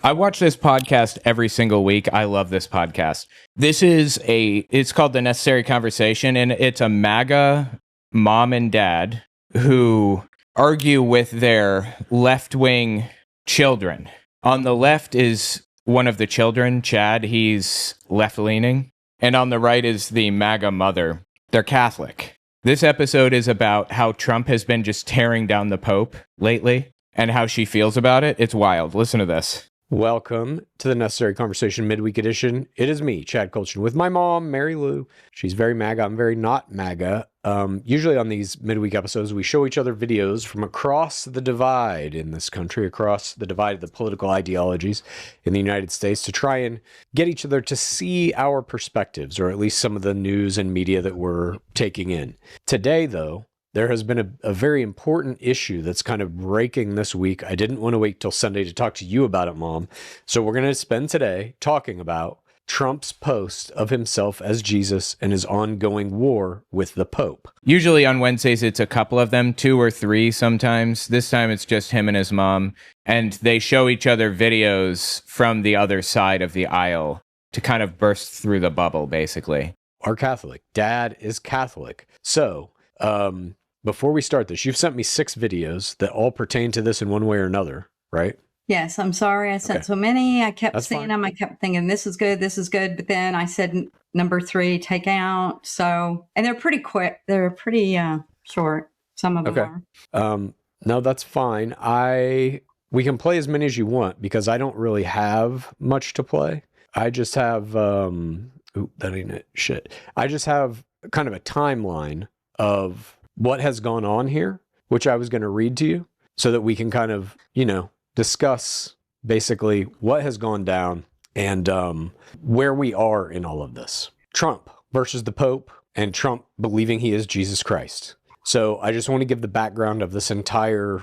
I watch this podcast every single week. I love this podcast. It's called The Necessary Conversation, and it's a MAGA mom and dad who argue with their left-wing children. On the left is one of the children, Chad. He's left-leaning. And on the right is the MAGA mother. They're Catholic. This episode is about how Trump has been just tearing down the Pope lately and how she feels about it. It's wild. Listen to this. Welcome to the Necessary Conversation Midweek Edition. It is me, Chad Colchin, with my mom, Mary Lou. She's very MAGA. I'm very not MAGA. Usually on these midweek episodes, we show each other videos from across the divide in this country, across the divide of the political ideologies in the United States, to try and get each other to see our perspectives, or at least some of the news and media that we're taking in. Today, though, there has been a very important issue that's kind of breaking this week. I didn't want to wait till Sunday to talk to you about it, Mom. So we're going to spend today talking about Trump's post of himself as Jesus and his ongoing war with the Pope. Usually on Wednesdays, it's a couple of them, 2 or 3 sometimes. This time it's just him and his mom. And they show each other videos from the other side of the aisle to kind of burst through the bubble, basically. Our Catholic. Dad is Catholic. So, before we start this, you've sent me 6 videos that all pertain to this in one way or another, right? Yes, I'm sorry I sent so many. I kept That's seeing fine. them. I kept thinking, this is good, but then I said number 3, take out. So, and they're pretty quick. They're pretty short. Some of them are. No, that's fine. We can play as many as you want because I don't really have much to play. I just have, that ain't it. Shit. I just have kind of a timeline of what has gone on here, which I was going to read to you so that we can kind of, discuss basically what has gone down and where we are in all of this. Trump versus the Pope, and Trump believing he is Jesus Christ. So I just want to give the background of this entire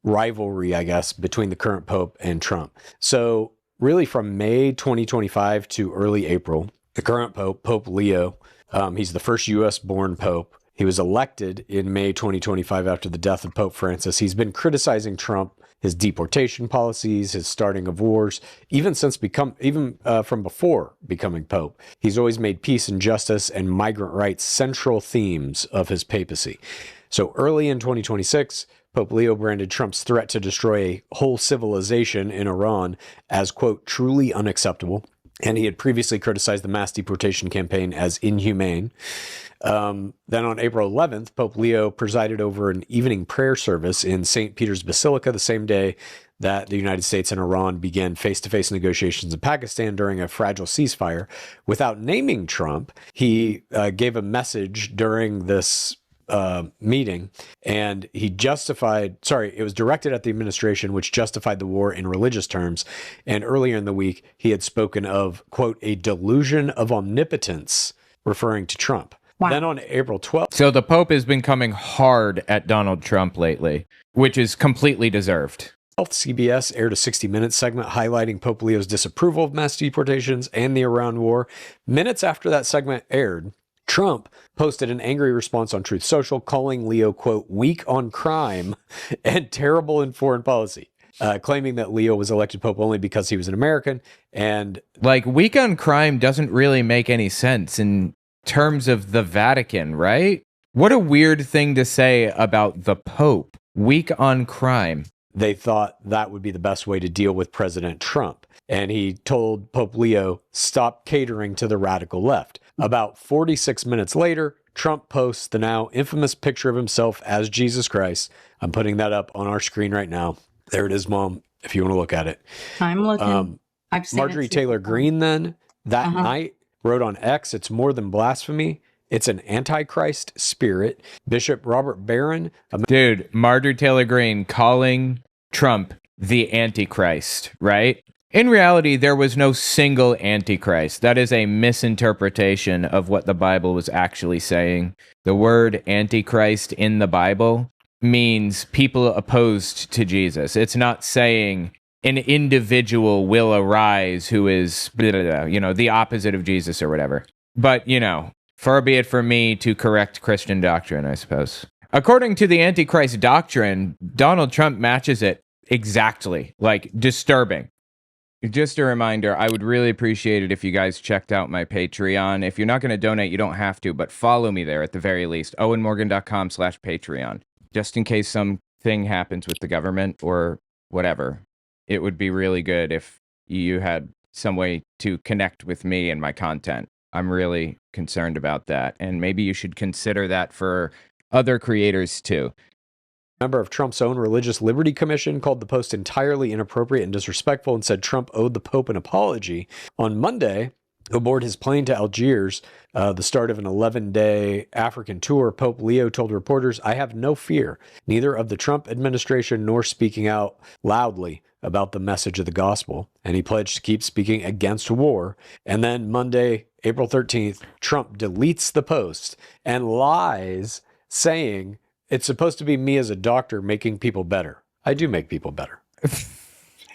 rivalry, I guess, between the current Pope and Trump. So really from May 2025 to early April, the current Pope, Pope Leo, he's the first U.S.-born Pope. He was elected in May 2025 after the death of Pope Francis. He's been criticizing Trump, his deportation policies, his starting of wars, even from before becoming Pope. He's always made peace and justice and migrant rights central themes of his papacy. So early in 2026, Pope Leo branded Trump's threat to destroy a whole civilization in Iran as, quote, truly unacceptable. And he had previously criticized the mass deportation campaign as inhumane. Then on April 11th, Pope Leo presided over an evening prayer service in St. Peter's Basilica the same day that the United States and Iran began face-to-face negotiations in Pakistan during a fragile ceasefire. Without naming Trump, he gave a message during this meeting, and it was directed at the administration, which justified the war in religious terms. And earlier in the week, he had spoken of, quote, a delusion of omnipotence, referring to Trump. Wow. Then on April 12th. So the Pope has been coming hard at Donald Trump lately, which is completely deserved. CBS aired a 60 Minutes segment highlighting Pope Leo's disapproval of mass deportations and the Iran war. Minutes after that segment aired, Trump posted an angry response on Truth Social, calling Leo, quote, weak on crime and terrible in foreign policy, claiming that Leo was elected Pope only because he was an American. And weak on crime doesn't really make any sense in terms of the Vatican, right? What a weird thing to say about the Pope, weak on crime. They thought that would be the best way to deal with President Trump. And he told Pope Leo, stop catering to the radical left. About 46 minutes later, Trump posts the now infamous picture of himself as Jesus Christ. I'm putting that up on our screen right now. There it is, Mom, if you want to look at it. I'm looking. I've seen Marjorie Taylor Greene then, that night, wrote on X, it's more than blasphemy. It's an antichrist spirit. Bishop Robert Barron. Dude, Marjorie Taylor Greene calling Trump the Antichrist, right? In reality, there was no single Antichrist. That is a misinterpretation of what the Bible was actually saying. The word Antichrist in the Bible means people opposed to Jesus. It's not saying an individual will arise who is, the opposite of Jesus or whatever. But, far be it from me to correct Christian doctrine, I suppose. According to the Antichrist doctrine, Donald Trump matches it exactly, disturbing. Just a reminder, I would really appreciate it if you guys checked out my Patreon. If you're not going to donate, you don't have to, but follow me there at the very least. owenmorgan.com/Patreon. Just in case something happens with the government or whatever. It would be really good if you had some way to connect with me and my content. I'm really concerned about that. And maybe you should consider that for other creators too. Member of Trump's own Religious Liberty Commission called the post entirely inappropriate and disrespectful and said Trump owed the Pope an apology. On Monday, aboard his plane to Algiers, the start of an 11-day African tour, Pope Leo told reporters, "I have no fear, neither of the Trump administration nor speaking out loudly about the message of the gospel." And he pledged to keep speaking against war. And then Monday, April 13th, Trump deletes the post and lies, saying, "It's supposed to be me as a doctor making people better." I do make people better.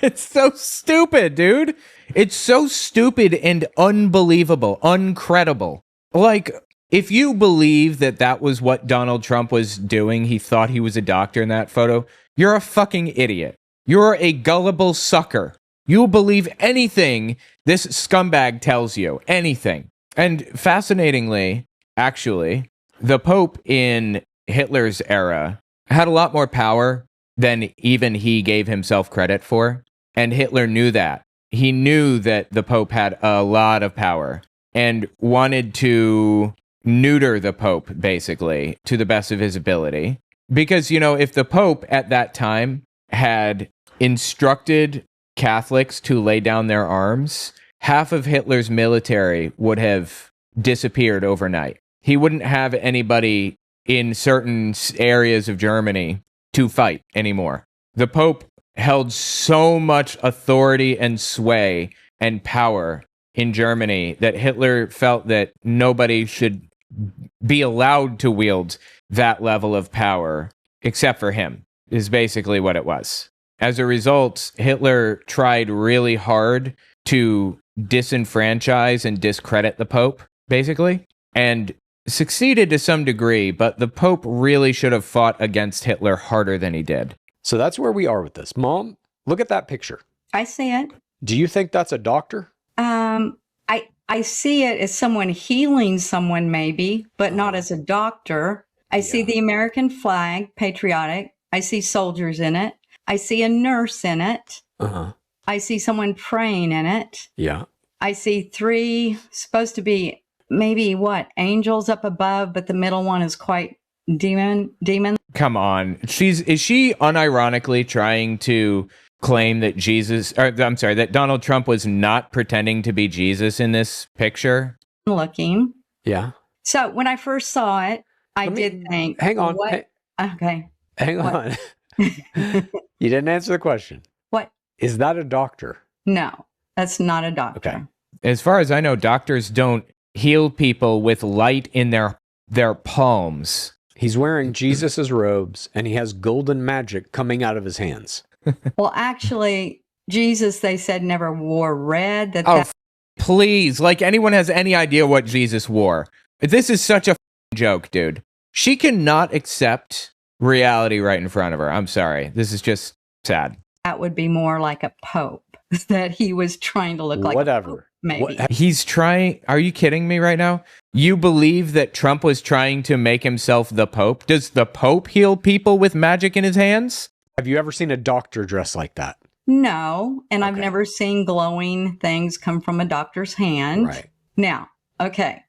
It's so stupid, dude. It's so stupid and unbelievable, uncredible. Like, if you believe that that was what Donald Trump was doing, he thought he was a doctor in that photo, you're a fucking idiot. You're a gullible sucker. You'll believe anything this scumbag tells you. Anything. And fascinatingly, actually, the Pope in Hitler's era had a lot more power than even he gave himself credit for. And Hitler knew that. He knew that the Pope had a lot of power and wanted to neuter the Pope, basically, to the best of his ability. Because, you know, if the Pope at that time had instructed Catholics to lay down their arms, half of Hitler's military would have disappeared overnight. He wouldn't have anybody in certain areas of Germany to fight anymore. The Pope held so much authority and sway and power in Germany that Hitler felt that nobody should be allowed to wield that level of power except for him, is basically what it was. As a result, Hitler tried really hard to disenfranchise and discredit the Pope, basically, and succeeded to some degree, but the Pope really should have fought against Hitler harder than he did. So that's where we are with this. Mom, look at that picture. I see it. Do you think that's a doctor? I see it as someone healing someone, maybe, but not as a doctor. I see the American flag, patriotic. I see soldiers in it. I see a nurse in it. I see someone praying in it. Yeah. I see 3, supposed to be maybe angels up above, but the middle one is quite demon. Come on. Is she unironically trying to claim that that Donald Trump was not pretending to be Jesus in this picture? Looking. Yeah. So when I first saw it, I did think, hang on. What? Okay. Hang on. You didn't answer the question. What? Is that a doctor? No, that's not a doctor. Okay. As far as I know, doctors don't heal people with light in their palms. He's wearing Jesus's robes and he has golden magic coming out of his hands. Well, actually, Jesus, they said, never wore red. Please. Like anyone has any idea what Jesus wore. This is such a joke, dude. She cannot accept reality right in front of her. I'm sorry. This is just sad. That would be more like a pope, that he was trying to look like whatever. A pope, maybe. He's trying. Are you kidding me right now? You believe that Trump was trying to make himself the Pope? Does the Pope heal people with magic in his hands? Have you ever seen a doctor dressed like that? No, and I've never seen glowing things come from a doctor's hand. Right. Now, okay.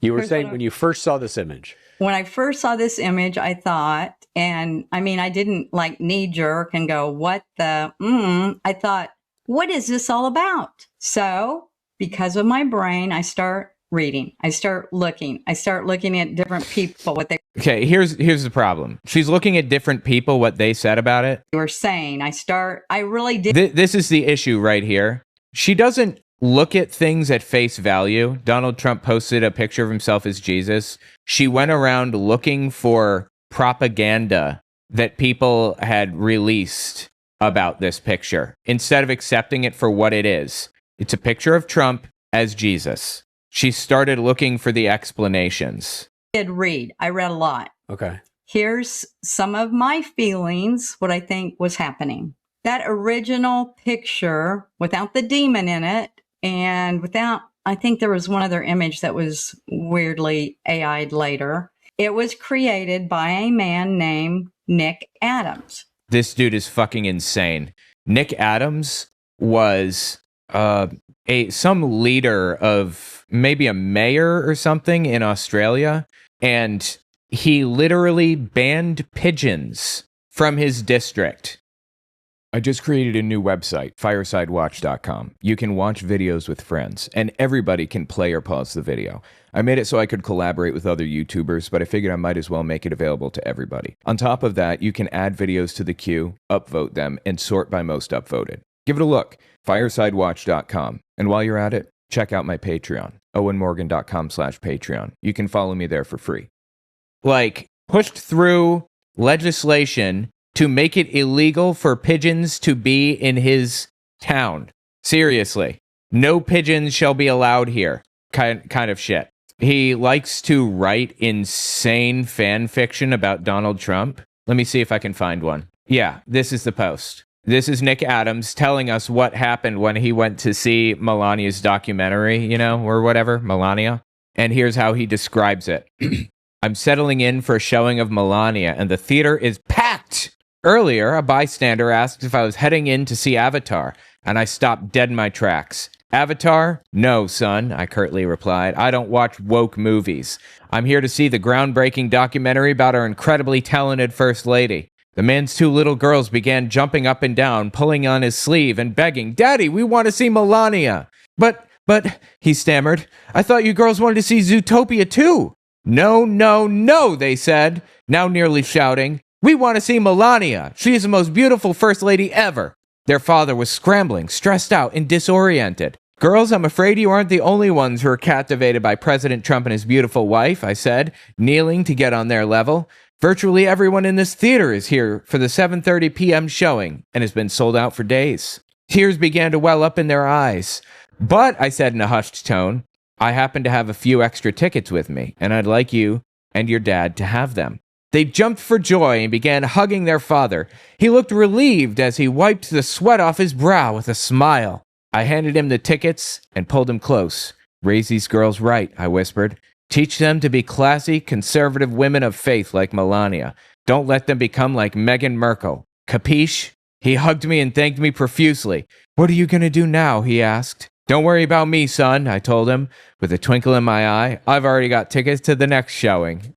You were saying when you first saw this image. When I first saw this image, I thought, and I mean, I didn't like knee jerk and go, what the, I thought, what is this all about? So because of my brain, I start reading. I start looking at different people, what they Okay, here's the problem. She's looking at different people, what they said about it. were saying. I really did. This is the issue right here. She doesn't look at things at face value. Donald Trump posted a picture of himself as Jesus. She went around looking for propaganda that people had released about this picture instead of accepting it for what it is. It's a picture of Trump as Jesus. She started looking for the explanations. I read a lot. Okay. Here's some of my feelings, what I think was happening. that original picture without the demon in it and without, I think there was one other image that was weirdly AI'd later. It was created by a man named Nick Adams. This dude is fucking insane. Nick Adams was some leader of maybe a mayor or something in Australia, and he literally banned pigeons from his district. I just created a new website, firesidewatch.com. You can watch videos with friends, and everybody can play or pause the video. I made it so I could collaborate with other YouTubers, but I figured I might as well make it available to everybody. On top of that, you can add videos to the queue, upvote them, and sort by most upvoted. Give it a look, firesidewatch.com. And while you're at it, check out my Patreon, owenmorgan.com/Patreon. You can follow me there for free. Like, pushed through legislation to make it illegal for pigeons to be in his town. Seriously. No pigeons shall be allowed here. Kind of shit. He likes to write insane fan fiction about Donald Trump. Let me see if I can find one. Yeah, this is the post. This is Nick Adams telling us what happened when he went to see Melania's documentary, or whatever, Melania. And here's how he describes it. I'm settling in for a showing of Melania, and the theater is packed. Earlier, a bystander asked if I was heading in to see Avatar, and I stopped dead in my tracks. Avatar? No, son, I curtly replied. I don't watch woke movies. I'm here to see the groundbreaking documentary about our incredibly talented First Lady. The man's two little girls began jumping up and down, pulling on his sleeve and begging, Daddy, we want to see Melania. But, he stammered, I thought you girls wanted to see Zootopia too. No, they said, now nearly shouting. We want to see Melania. She is the most beautiful First Lady ever. Their father was scrambling, stressed out, and disoriented. Girls, I'm afraid you aren't the only ones who are captivated by President Trump and his beautiful wife, I said, kneeling to get on their level. Virtually everyone in this theater is here for the 7:30 p.m. showing and has been sold out for days. Tears began to well up in their eyes. But, I said in a hushed tone, I happen to have a few extra tickets with me, and I'd like you and your dad to have them. They jumped for joy and began hugging their father. He looked relieved as he wiped the sweat off his brow with a smile. I handed him the tickets and pulled him close. Raise these girls right, I whispered. Teach them to be classy, conservative women of faith like Melania. Don't let them become like Meghan Markle. Capiche? He hugged me and thanked me profusely. What are you going to do now? He asked. Don't worry about me, son, I told him, with a twinkle in my eye. I've already got tickets to the next showing.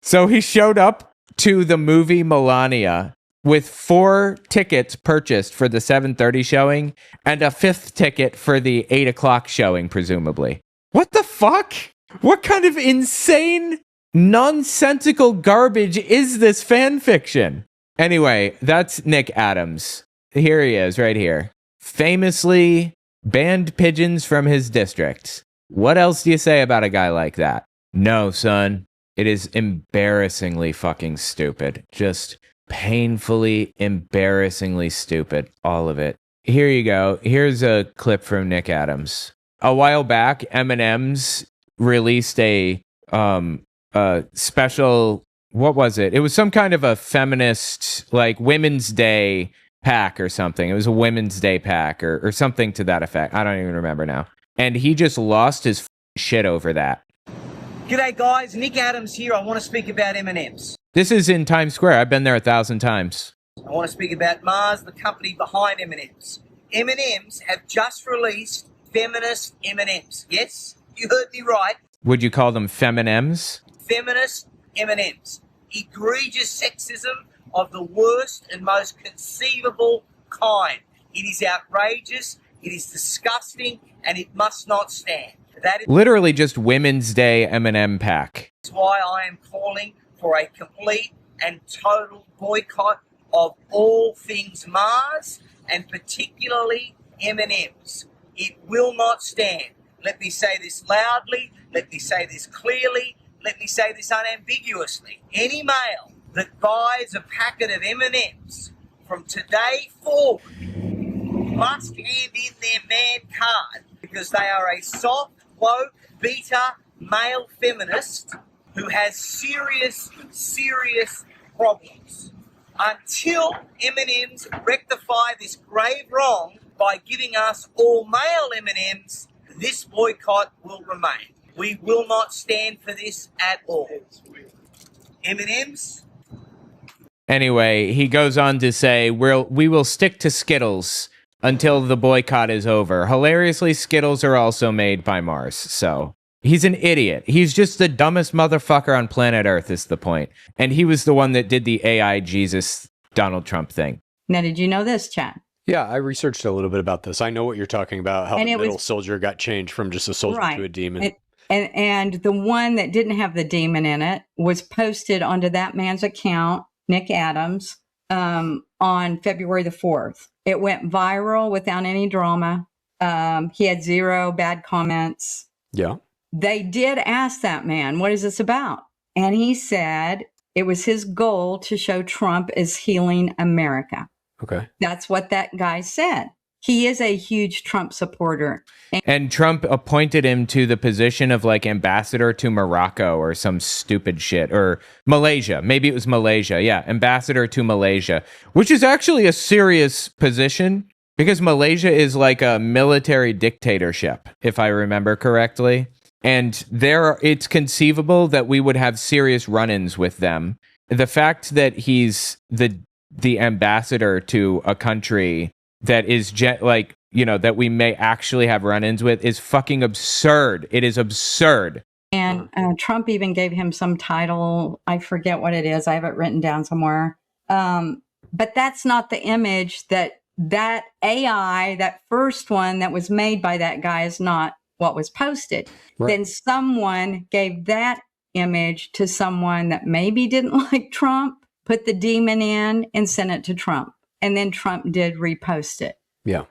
So he showed up to the movie Melania with 4 tickets purchased for the 7:30 showing and a 5th ticket for the 8 o'clock showing, presumably. What the fuck? What kind of insane, nonsensical garbage is this fan fiction? Anyway, that's Nick Adams. Here he is, right here. Famously banned pigeons from his district. What else do you say about a guy like that? No, son. It is embarrassingly fucking stupid. Just painfully, embarrassingly stupid. All of it. Here you go. Here's a clip from Nick Adams. A while back, M&M's released a special, what was it? It was some kind of a feminist, like, Women's Day pack or something. It was a Women's Day pack or something to that effect. I don't even remember now. And he just lost his shit over that. G'day guys, Nick Adams here. I want to speak about M&M's. This is in Times Square. I've been there 1,000 times. I want to speak about Mars, the company behind M&M's. M&M's have just released feminist M&M's. Yes, you heard me right. Would you call them feminems? Feminist M&M's. Egregious sexism of the worst and most conceivable kind. It is outrageous, it is disgusting, and it must not stand. That is literally just Women's Day M&M pack. That's why I am calling for a complete and total boycott of all things Mars, and particularly M&M's. It will not stand. Let me say this loudly, let me say this clearly, let me say this unambiguously. Any male that buys a packet of M&M's from today forward must hand in their man card, because they are a soft, woke, beta, male feminist who has serious, serious problems. Until M&Ms rectify this grave wrong by giving us all male M&Ms, this boycott will remain. We will not stand for this at all. M&Ms? Anyway, he goes on to say, we will stick to Skittles until the boycott is over. Hilariously, Skittles are also made by Mars, so he's an idiot. He's just the dumbest motherfucker on planet Earth is the point. And he was the one that did the AI Jesus Donald Trump thing. Now, did you know this, Chad? Yeah, I researched a little bit about this. I know what you're talking about, how And the it was- middle soldier got changed from just a soldier Right. to a demon. And the one that didn't have the demon in it was posted onto that man's account, Nick Adams, on February the 4th. It went viral without any drama. He had 0 bad comments. Yeah. They did ask that man, what is this about? And he said it was his goal to show Trump is healing America. Okay. That's what that guy said. He is a huge Trump supporter. And Trump appointed him to the position of like ambassador to Morocco or some stupid shit, or Malaysia. Maybe it was Malaysia. Yeah, ambassador to Malaysia, which is actually a serious position because Malaysia is like a military dictatorship, if I remember correctly. And it's conceivable that we would have serious run-ins with them. The fact that he's the ambassador to a country that is that we may actually have run-ins with is fucking absurd. It is absurd. And Trump even gave him some title. I forget what it is. I have it written down somewhere. But that's not the image that AI, that first one that was made by that guy, is not what was posted. Right. Then someone gave that image to someone that maybe didn't like Trump, put the demon in and sent it to Trump. And then Trump did repost it. Yeah.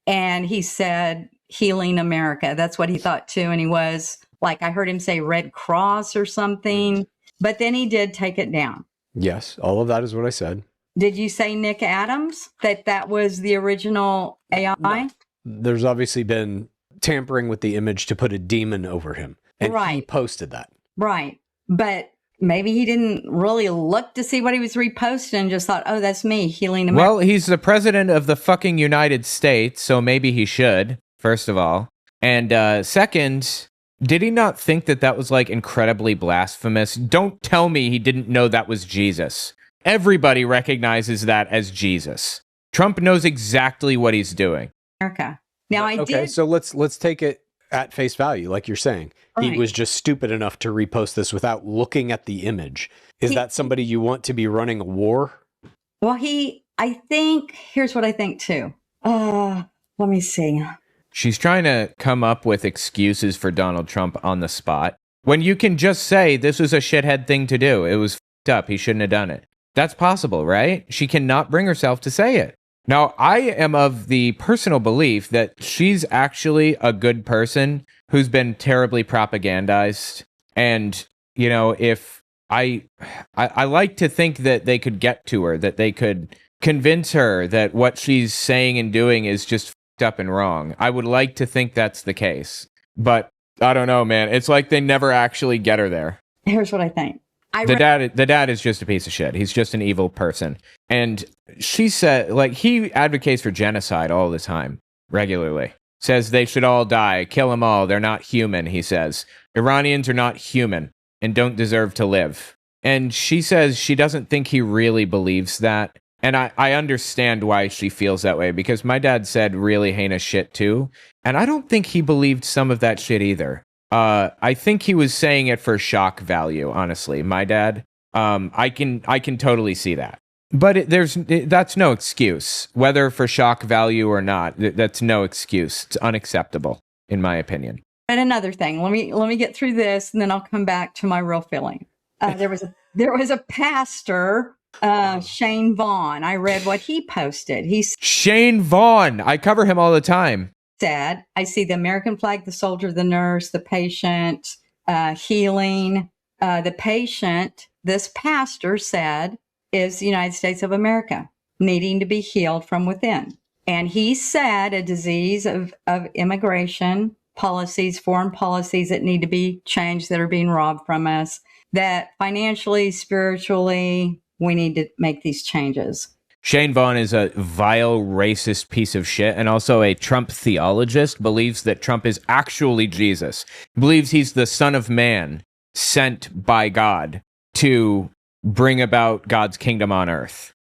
And he said, healing America. That's what he thought too. And he was like, I heard him say Red Cross or something, but then he did take it down. Yes. All of that is what I said. Did you say Nick Adams, that was the original AI? No. There's obviously been tampering with the image to put a demon over him. And he Right. posted that. Right. But maybe he didn't really look to see what he was reposting and just thought, oh, that's me healing America. Well, he's the president of the fucking United States, so maybe he should, first of all. And second, did he not think that was like incredibly blasphemous? Don't tell me he didn't know that was Jesus. Everybody recognizes that as Jesus. Trump knows exactly what he's doing. America. Now, Okay, so let's take it at face value, like you're saying. Right. He was just stupid enough to repost this without looking at the image. Is that somebody you want to be running a war? Well, I think, here's what I think too. Let me see. She's trying to come up with excuses for Donald Trump on the spot, when you can just say this was a shithead thing to do. It was fucked up. He shouldn't have done it. That's possible, right? She cannot bring herself to say it. Now, I am of the personal belief that she's actually a good person who's been terribly propagandized. And, you know, if I like to think that they could get to her, that they could convince her that what she's saying and doing is just fucked up and wrong. I would like to think that's the case. But I don't know, man. It's like they never actually get her there. Here's what I think. The dad is just a piece of shit. He's just an evil person. And she said, like, he advocates for genocide all the time, regularly. Says they should all die, kill them all. They're not human, he says. Iranians are not human and don't deserve to live. And she says she doesn't think he really believes that. And I understand why she feels that way, because my dad said really heinous shit too. And I don't think he believed some of that shit either. I think he was saying it for shock value, honestly. My dad, I can totally see that. But that's no excuse, whether for shock value or not. That's no excuse. It's unacceptable, in my opinion. And another thing, let me get through this, and then I'll come back to my real feeling. There was a pastor, Shane Vaughn. I read what he posted. Shane Vaughn. I cover him all the time. Said, I see the American flag, the soldier, the nurse, the patient, healing. The patient, this pastor said, is the United States of America, needing to be healed from within. And he said a disease of immigration policies, foreign policies that need to be changed, that are being robbed from us, that financially, spiritually, we need to make these changes. Shane Vaughn is a vile, racist piece of shit and also a Trump theologist, believes that Trump is actually Jesus, believes he's the Son of Man sent by God to bring about God's kingdom on earth.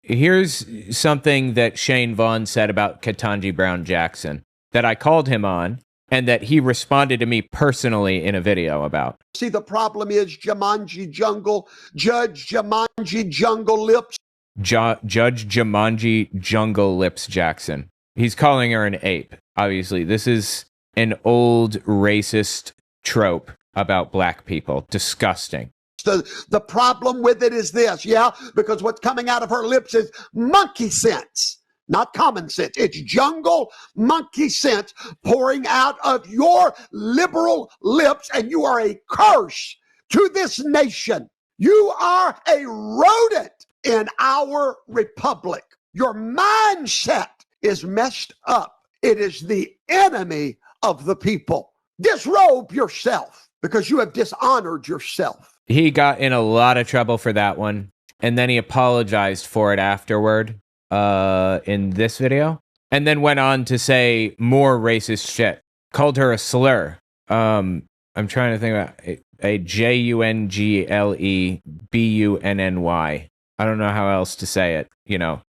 Here's something that Shane Vaughn said about Ketanji Brown Jackson that I called him on and that he responded to me personally in a video about. See, the problem is Jumanji Jungle, Judge Jumanji Jungle Lips. Judge Jumanji Jungle Lips Jackson. He's calling her an ape. Obviously, this is an old racist trope about black people. Disgusting. The problem with it is this, because what's coming out of her lips is monkey sense, not common sense. It's jungle monkey sense pouring out of your liberal lips, and you are a curse to this nation. You are a rodent in our republic. Your mindset is messed up. It is the enemy of the people. Disrobe yourself because you have dishonored yourself. He got in a lot of trouble for that one, and then he apologized for it afterward in this video, and then went on to say more racist shit. Called her a slur. I'm trying to think about a JUNGLEBUNNY. I don't know how else to say it.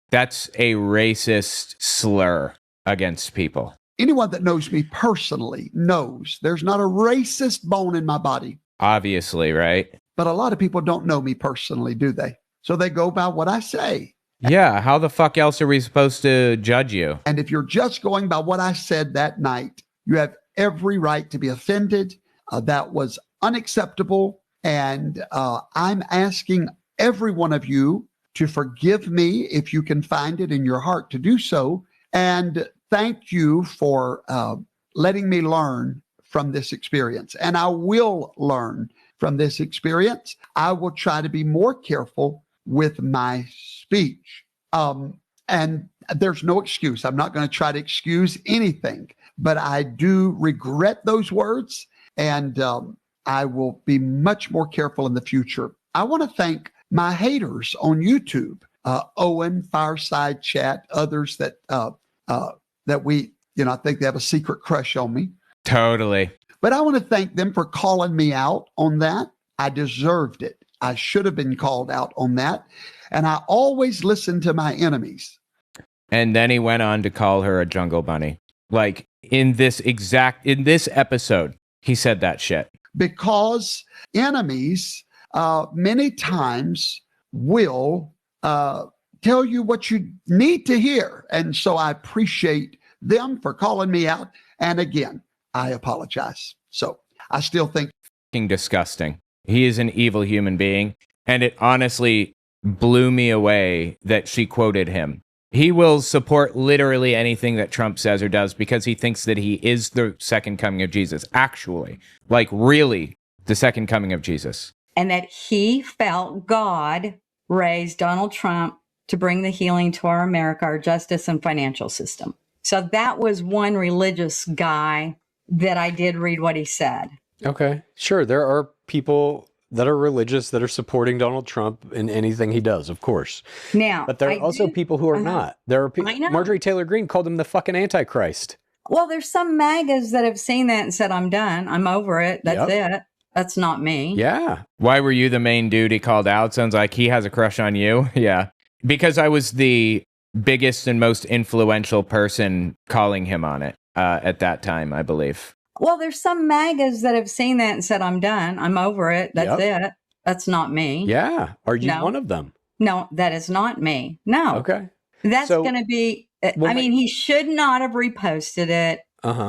That's a racist slur against people. Anyone that knows me personally knows there's not a racist bone in my body. Obviously, right? But a lot of people don't know me personally, do they? So they go by what I say. Yeah, how the fuck else are we supposed to judge you? And if you're just going by what I said that night, you have every right to be offended. That was unacceptable. And I'm asking every one of you to forgive me if you can find it in your heart to do so. And thank you for letting me learn from this experience. And I will learn from this experience. I will try to be more careful with my speech. And there's no excuse. I'm not going to try to excuse anything, but I do regret those words, and I will be much more careful in the future. I want to thank my haters on YouTube, Owen, Fireside Chat, others that we, I think they have a secret crush on me. Totally. But I want to thank them for calling me out on that. I deserved it. I should have been called out on that. And I always listen to my enemies. And then he went on to call her a jungle bunny. Like in this episode, he said that shit. Because enemies many times will tell you what you need to hear. And so I appreciate them for calling me out. And again, I apologize. So I still think disgusting. He is an evil human being. And it honestly blew me away that she quoted him. He will support literally anything that Trump says or does because he thinks that he is the second coming of Jesus. Actually, like really the second coming of Jesus. And that he felt God raised Donald Trump to bring the healing to our America, our justice and financial system. So that was one religious guy that I did read what he said. Okay, sure. There are people that are religious that are supporting Donald Trump in anything he does, of course. Now, but there are also people who are not. There are people. I know. Marjorie Taylor Greene called him the fucking Antichrist. Well, there's some MAGAs that have seen that and said, I'm done. I'm over it. That's it. That's not me. Yeah. Why were you the main dude he called out? Sounds like he has a crush on you. Yeah. Because I was the biggest and most influential person calling him on it at that time, I believe. Well, there's some MAGAs that have seen that and said, I'm done. I'm over it. That's it. That's not me. Yeah. Are you one of them? No, that is not me. No. Okay. That's going to be, he should not have reposted it.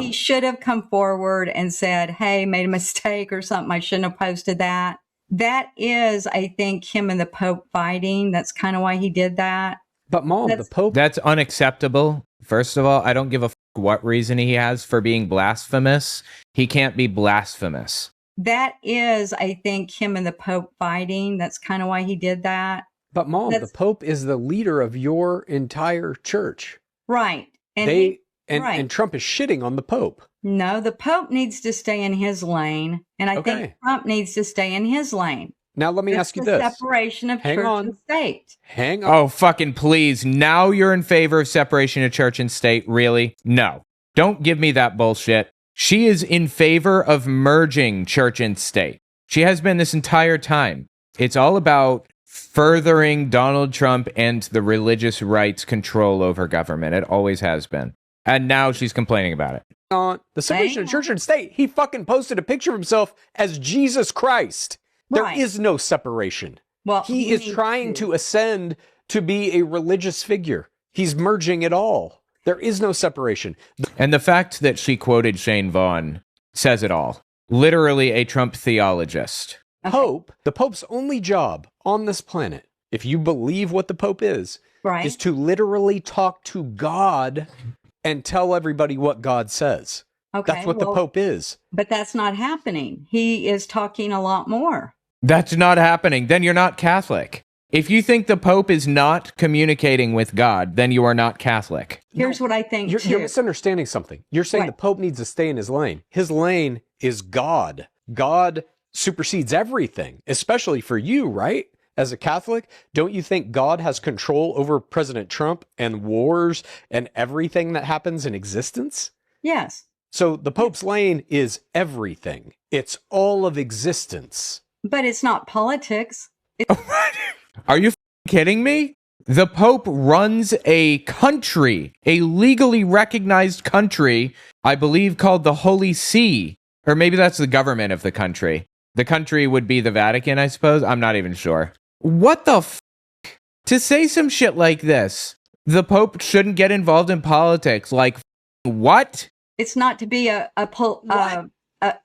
He should have come forward and said, hey, made a mistake or something. I shouldn't have posted that. That is, I think, him and the Pope fighting. That's kind of why he did that. But Mom, the Pope... That's unacceptable. First of all, I don't give a what reason he has for being blasphemous. He can't be blasphemous. That is, I think, him and the Pope fighting. That's kind of why he did that. But Mom, the Pope is the leader of your entire church. Right. And Trump is shitting on the Pope. No, the Pope needs to stay in his lane. And I think Trump needs to stay in his lane. Now let me ask you the this. separation of Hang church on. and state. Hang on. Oh, fucking please. Now you're in favor of separation of church and state? Really? No. Don't give me that bullshit. She is in favor of merging church and state. She has been this entire time. It's all about furthering Donald Trump and the religious right's control over government. It always has been. And now she's complaining about it. On the separation of church and state, he fucking posted a picture of himself as Jesus Christ. There Right. is no separation. Well, He is trying to ascend to be a religious figure. He's merging it all. There is no separation. And the fact that she quoted Shane Vaughn says it all. Literally a Trump theologist. The Pope's only job on this planet, if you believe what the Pope is Right. to literally talk to God and tell everybody what God says. Okay, That's what the Pope is. But that's not happening. He is talking a lot more. That's not happening. Then you're not Catholic. If you think the Pope is not communicating with God, then you are not Catholic. Here's what I think, You're too. misunderstanding something. You're saying the Pope needs to stay in his lane. His lane is God. God supersedes everything, especially for you, right? As a Catholic, don't you think God has control over President Trump and wars and everything that happens in existence? Yes. So the Pope's lane is everything. It's all of existence. But it's not politics. Are you kidding me? The Pope runs a country, a legally recognized country, I believe called the Holy See. Or maybe that's the government of the country. The country would be the Vatican, I suppose. I'm not even sure. What the f***? To say some shit like this, the Pope shouldn't get involved in politics. Like, what? It's not to be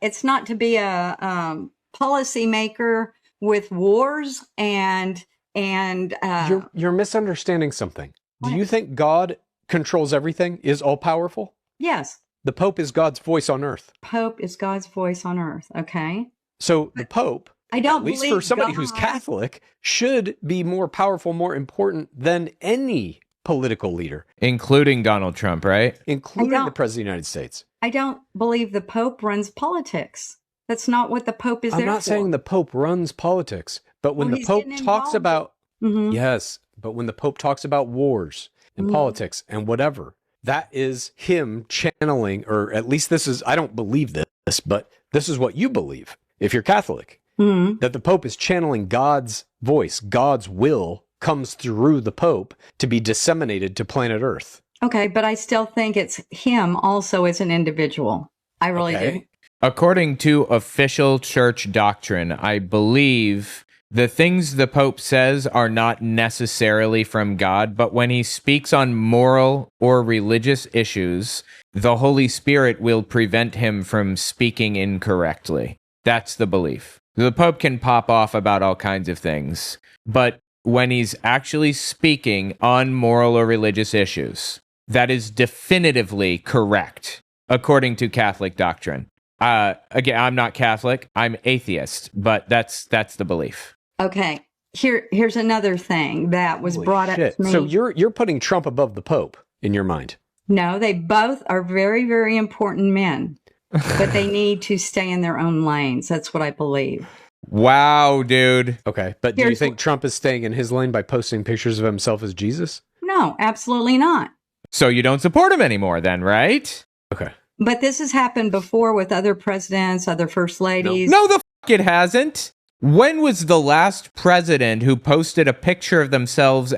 it's not to be a policy maker with wars and You're misunderstanding something. Do you think God controls everything, is all powerful? yes, The Pope is God's voice on earth. Pope is God's voice on earth. Okay. So the Pope, I don't at least believe for somebody who's God- Catholic, should be more powerful, more important than any political leader, Including Donald Trump, right? including don't- the President of the United States. I don't believe the Pope runs politics. That's not what the Pope is I'm there not for. saying the Pope runs politics, but when Well, the he's Pope getting talks involved. about, Mhm. yes, but when the Pope talks about wars and Mhm. politics and whatever, that is him channeling, or at least this is, I don't believe this, but this is what you believe if you're Catholic, Mhm. that the Pope is channeling God's voice, God's will comes through the Pope to be disseminated to planet Earth. Okay, but I still think it's him also as an individual. I really Okay. do. According to official church doctrine, I believe the things the Pope says are not necessarily from God, but when he speaks on moral or religious issues, the Holy Spirit will prevent him from speaking incorrectly. That's the belief. The Pope can pop off about all kinds of things, but when he's actually speaking on moral or religious issues, that is definitively correct, according to Catholic doctrine. Again, I'm not Catholic, I'm atheist, but that's the belief. Okay. Here's another thing that was Holy brought shit. up to me. So you're putting Trump above the Pope in your mind. No, they both are very, very important men, but they need to stay in their own lanes. That's what I believe. Wow, dude. Okay. But do you Here's think Trump is staying in his lane by posting pictures of himself as Jesus? No, absolutely not. So you don't support him anymore then, right? Okay. But this has happened before with other presidents, other first ladies. No, the fuck it hasn't. When was the last president who posted a picture of themselves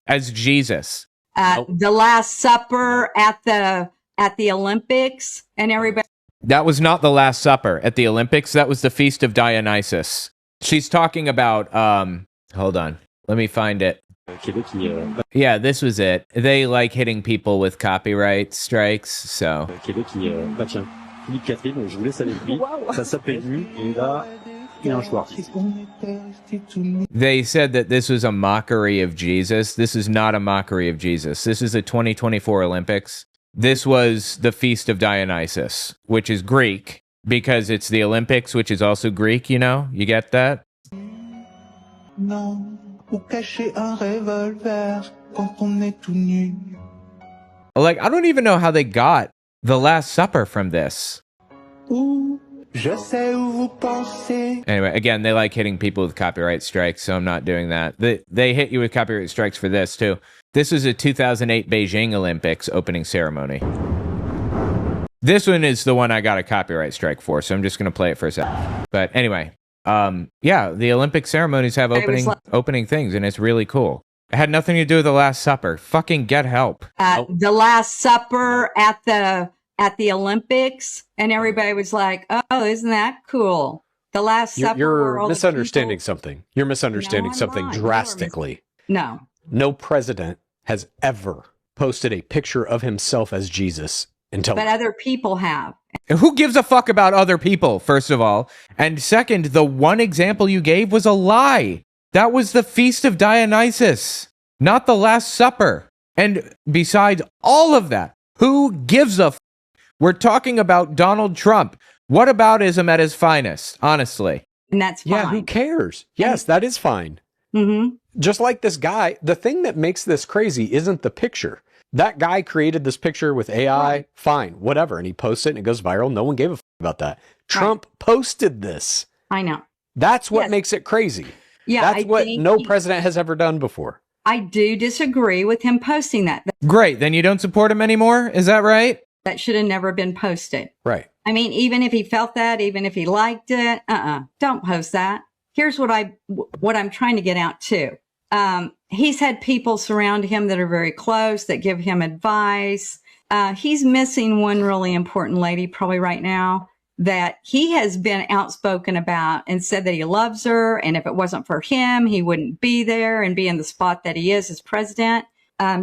as Jesus? The Last Supper at the Olympics, and everybody. That was not the Last Supper at the Olympics. That was the Feast of Dionysus. She's talking about, hold on. Let me find it. Yeah, this was it. They like hitting people with copyright strikes, so. Philippe Catherine, donc je vous laisse avec lui. Ça s'appelle lui, et là, il a un choix. They said that this was a mockery of Jesus. This is not a mockery of Jesus. This is the 2024 Olympics. This was the Feast of Dionysus, which is Greek, because it's the Olympics, which is also Greek, you know? You get that? Non, ou cacher un revolver quand on est tout nu. Like, I don't even know how they got the Last Supper from this. Ou Je sais où vous pensez. Anyway, again, they like hitting people with copyright strikes, so I'm not doing that. They hit you with copyright strikes for this, too. This was a 2008 Beijing Olympics opening ceremony. This one is the one I got a copyright strike for, so I'm just going to play it for a second. But anyway, yeah, the Olympic ceremonies have opening things, and it's really cool. It had nothing to do with the Last Supper. Fucking get help. The Last Supper at the Olympics, and everybody was like, "Oh, isn't that cool?" The Last Supper. You're misunderstanding something. You're misunderstanding something drastically. No president has ever posted a picture of himself as Jesus until. But other people have. Who gives a fuck about other people, first of all? And second, the one example you gave was a lie. That was the Feast of Dionysus, not the Last Supper. And besides all of that, who gives a f? We're talking about Donald Trump. Whataboutism at his finest, honestly. And that's fine. Yeah, who cares? Yes, that is fine. Mm-hmm. Just like this guy, the thing that makes this crazy isn't the picture. That guy created this picture with AI, right. Fine, whatever. And he posts it and it goes viral. No one gave a f about that. Trump posted this. I know. That's what makes it crazy. Yeah, that's what no president has ever done before. I do disagree with him posting that. Great. Then you don't support him anymore? Is that right? That should have never been posted. Right. I mean, even if he felt that, even if he liked it, don't post that. Here's what I'm trying to get out too. He's had people surround him that are very close, that give him advice. He's missing one really important lady probably right now that he has been outspoken about and said that he loves her. And if it wasn't for him, he wouldn't be there and be in the spot that he is as president.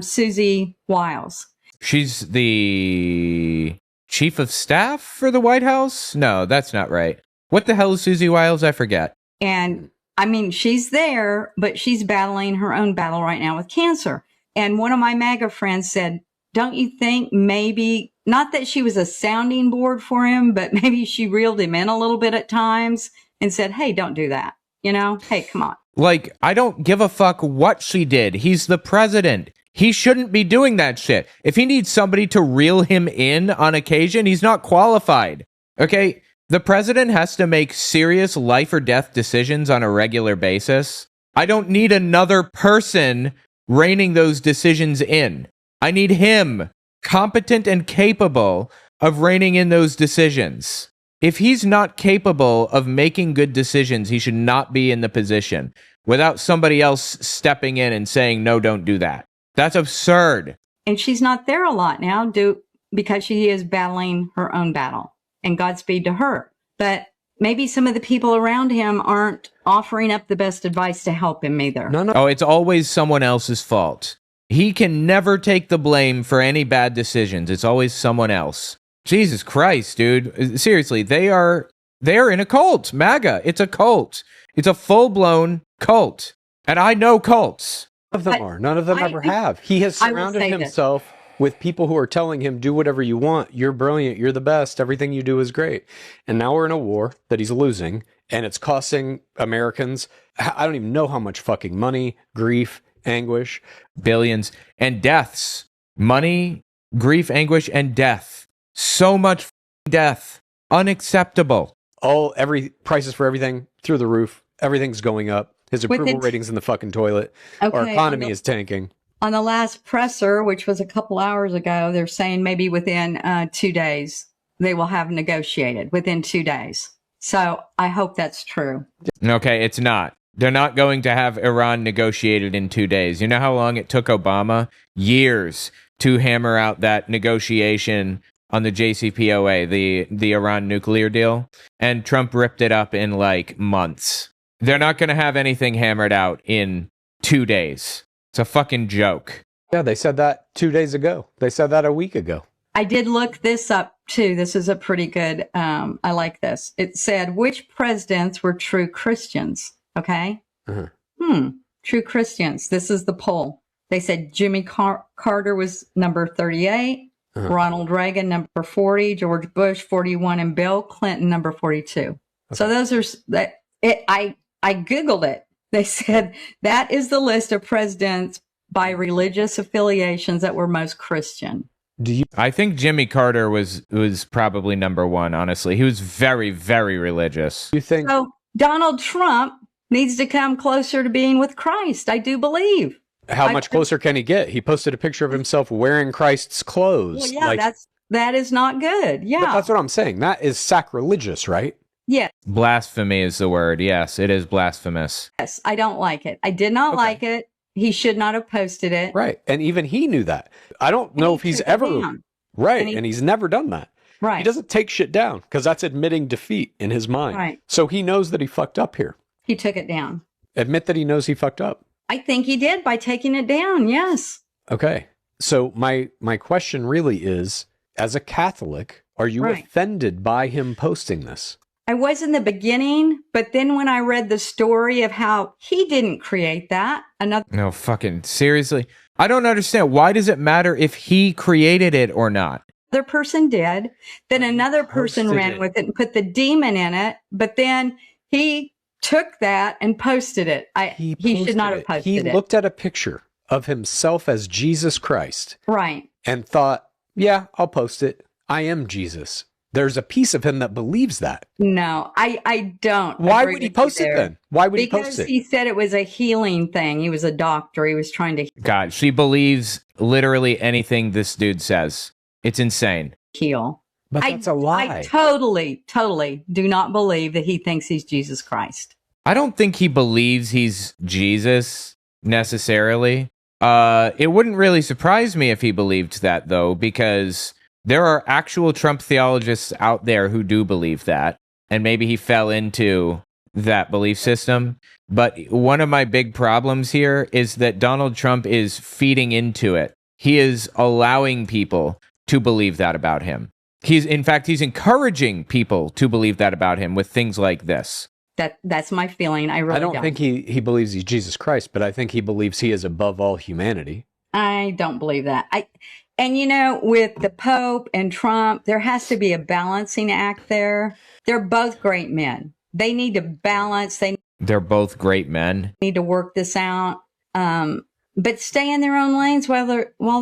Susie Wiles. She's the chief of staff for the White House? No, that's not right. What the hell is Susie Wiles? I forget. And I mean, she's there, but she's battling her own battle right now with cancer. And one of my MAGA friends said, don't you think maybe, not that she was a sounding board for him, but maybe she reeled him in a little bit at times and said, hey, don't do that. You know, hey, come on. Like, I don't give a fuck what she did. He's the president. He shouldn't be doing that shit. If he needs somebody to reel him in on occasion, he's not qualified. Okay? The president has to make serious life or death decisions on a regular basis. I don't need another person reining those decisions in. I need him, competent and capable of reining in those decisions. If he's not capable of making good decisions, he should not be in the position without somebody else stepping in and saying, no, don't do that. That's absurd. And she's not there a lot now because she is battling her own battle. And Godspeed to her. But maybe some of the people around him aren't offering up the best advice to help him either. No. Oh, it's always someone else's fault. He can never take the blame for any bad decisions. It's always someone else. Jesus Christ, dude. Seriously, they are in a cult. MAGA, it's a cult. It's a full-blown cult. And I know cults. None of them are. None of them ever have. He has surrounded himself with people who are telling him, do whatever you want. You're brilliant. You're the best. Everything you do is great. And now we're in a war that he's losing, and it's costing Americans, I don't even know how much fucking money, grief, anguish. Billions and deaths. Money, grief, anguish, and death. So much death. Unacceptable. Every prices for everything through the roof. Everything's going up. His approval ratings in the fucking toilet. Okay, our economy is tanking. On the last presser, which was a couple hours ago, they're saying maybe within 2 days they will have negotiated within 2 days. So I hope that's true. Okay, it's not. They're not going to have Iran negotiated in 2 days. You know how long it took Obama? Years to hammer out that negotiation on the JCPOA, the Iran nuclear deal. And Trump ripped it up in like months. They're not going to have anything hammered out in 2 days. It's a fucking joke. Yeah, they said that 2 days ago. They said that a week ago. I did look this up too. This is a pretty good, I like this. It said, which presidents were true Christians? Okay. True Christians. This is the poll. They said Jimmy Carter was number 38, Ronald Reagan number 40, George Bush 41, and Bill Clinton number 42. Okay. So those are I Googled it. They said that is the list of presidents by religious affiliations that were most Christian. Do you I think Jimmy Carter was probably number one, honestly. He was very, very religious. think So Donald Trump needs to come closer to being with Christ. I do believe. how much closer can he get? He posted a picture of himself wearing Christ's clothes. Well, yeah, that is not good. But Yeah. that's what I'm saying. That is sacrilegious, right? Yes. Blasphemy is the word. Yes, it is blasphemous. Yes. I don't like it. I did not like it. He should not have posted it. Right. And even he knew that. I don't know if he's took it ever down. right. And And he's never done that. Right. He doesn't take shit down because that's admitting defeat in his mind. Right. So he knows that he fucked up here. He took it down. Admit that he knows he fucked up. I think he did by taking it down. Yes. Okay. So my question really is, as a Catholic, are you Right. offended by him posting this? I was in the beginning, but then when I read the story of how he didn't create that, No, fucking seriously. I don't understand. Why does it matter if he created it or not? other person did, then another person posted ran it. with it and put the demon in it, but then he took that and posted it. He should not have posted He it. looked at a picture of himself as Jesus Christ Right. and thought, yeah, I'll post it. I am Jesus. There's a piece of him that believes that. No, I don't. Why agree would he with you post it there. then? Why would he Because post it? he said it was a healing thing. He was a doctor. He was trying to God, she believes literally anything this dude says. It's insane. heal. But that's a lie. I totally do not believe that he thinks he's Jesus Christ. I don't think he believes he's Jesus necessarily. It wouldn't really surprise me if he believed that, though, because there are actual Trump theologists out there who do believe that, and maybe he fell into that belief system. But one of my big problems here is that Donald Trump is feeding into it. He is allowing people to believe that about him. He's encouraging people to believe that about him with things like this. That's my feeling. I really I don't think he believes he's Jesus Christ, but I think he believes he is above all humanity. I don't believe that. And you know, with the Pope and Trump, there has to be a balancing act there. They're both great men. They need to balance. They're both great men. Need to work this out. But stay in their own lanes while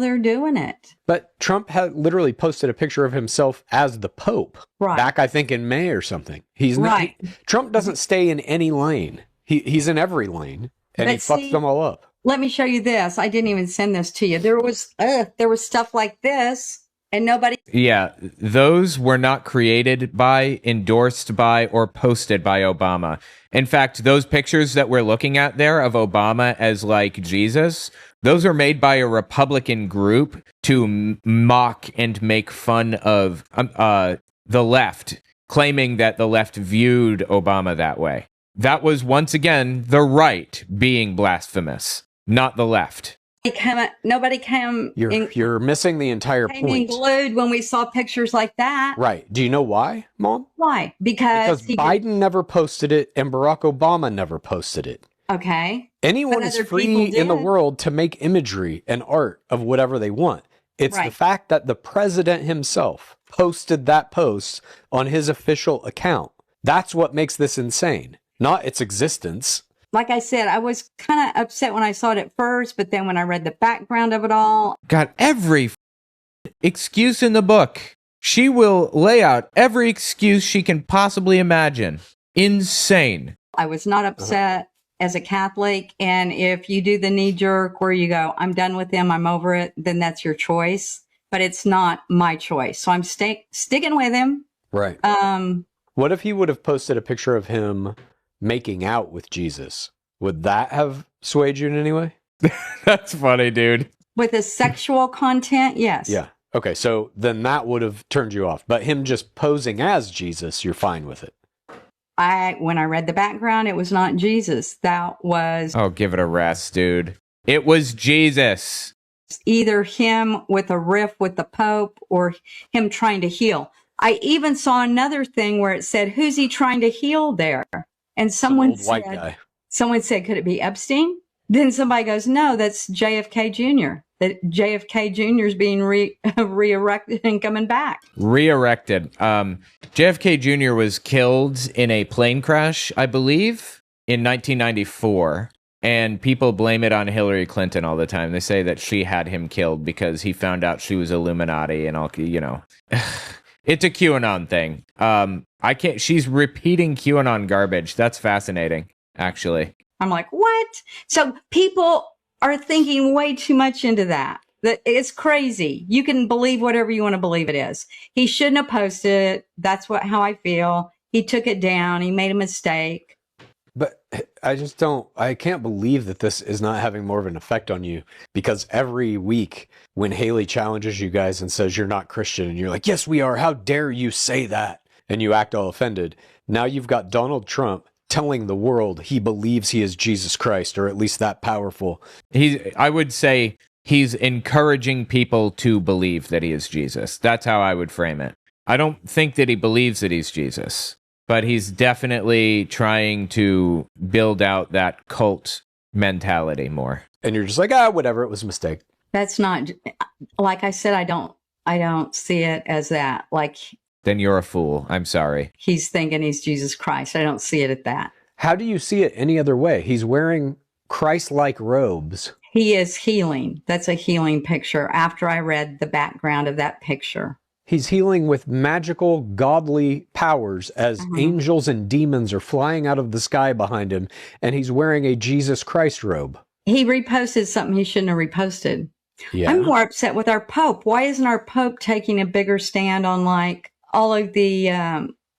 they're doing it. But Trump had literally posted a picture of himself as the Pope Right. back, I think, in May or something. He's Right. Trump doesn't stay in any lane. He's in every lane, and he But fucks see- them all up. Let me show you this. I didn't even send this to you. There was stuff like this, and nobody. Yeah, those were not created by, endorsed by, or posted by Obama. In fact, those pictures that we're looking at there of Obama as like Jesus, those are made by a Republican group to mock and make fun of the left, claiming that the left viewed Obama that way. That was, once again, the right being blasphemous, not the left. Nobody came. You're missing the entire Came point. glued when we saw pictures like that. Right. Do you know why, Mom? Why? Because Biden never posted it and Barack Obama never posted it. Okay. Anyone But is other free people in the did. world to make imagery and art of whatever they want. It's the Right. fact that the president himself posted that post on his official account. That's what makes this insane, not its existence. Like I said, I was kind of upset when I saw it at first, but then when I read the background of it all, Got every excuse in the book. She will lay out every excuse she can possibly imagine. Insane. I was not upset as a Catholic. And if you do the knee jerk where you go, I'm done with him, I'm over it, then that's your choice. But it's not my choice. So I'm sticking with him. Right. What if he would have posted a picture of him making out with Jesus? Would that have swayed you in any way? That's funny, dude. With the sexual content, yes. Yeah. Okay, so then that would have turned you off. But him just posing as Jesus, you're fine with it. When I read the background, it was not Jesus. That was Oh, give it a rest, dude. It was Jesus. either him with a riff with the Pope or him trying to heal. I even saw another thing where it said, who's he trying to heal there? And someone Old white said, guy. could it be Epstein? Then somebody goes, no, that's JFK Jr. That JFK Jr. is being re-erected and coming back. Re-erected. JFK Jr. was killed in a plane crash, I believe, in 1994. And people blame it on Hillary Clinton all the time. They say that she had him killed because he found out she was Illuminati and all, you know. It's a QAnon thing. She's repeating QAnon garbage. That's fascinating, actually. I'm like, what? So people are thinking way too much into that. It's crazy. You can believe whatever you want to believe it is. He shouldn't have posted it. That's how I feel. He took it down. He made a mistake. But I can't believe that this is not having more of an effect on you, because every week when Haley challenges you guys and says you're not Christian and you're like, yes, we are. How dare you say that? And you act all offended. Now you've got Donald Trump telling the world he believes he is Jesus Christ, or at least that powerful. I would say he's encouraging people to believe that he is Jesus. That's how I would frame it. I don't think that he believes that he's Jesus, but he's definitely trying to build out that cult mentality more. And you're just like, whatever, it was a mistake. That's not, like I said, I don't see it as that. Like, then you're a fool. I'm sorry. He's thinking he's Jesus Christ. I don't see it at that. How do you see it any other way? He's wearing Christ-like robes. He is healing. That's a healing picture after I read the background of that picture. He's healing with magical, godly powers as angels and demons are flying out of the sky behind him, and he's wearing a Jesus Christ robe. He reposted something he shouldn't have reposted. Yeah. I'm more upset with our Pope. Why isn't our Pope taking a bigger stand on, like, all of the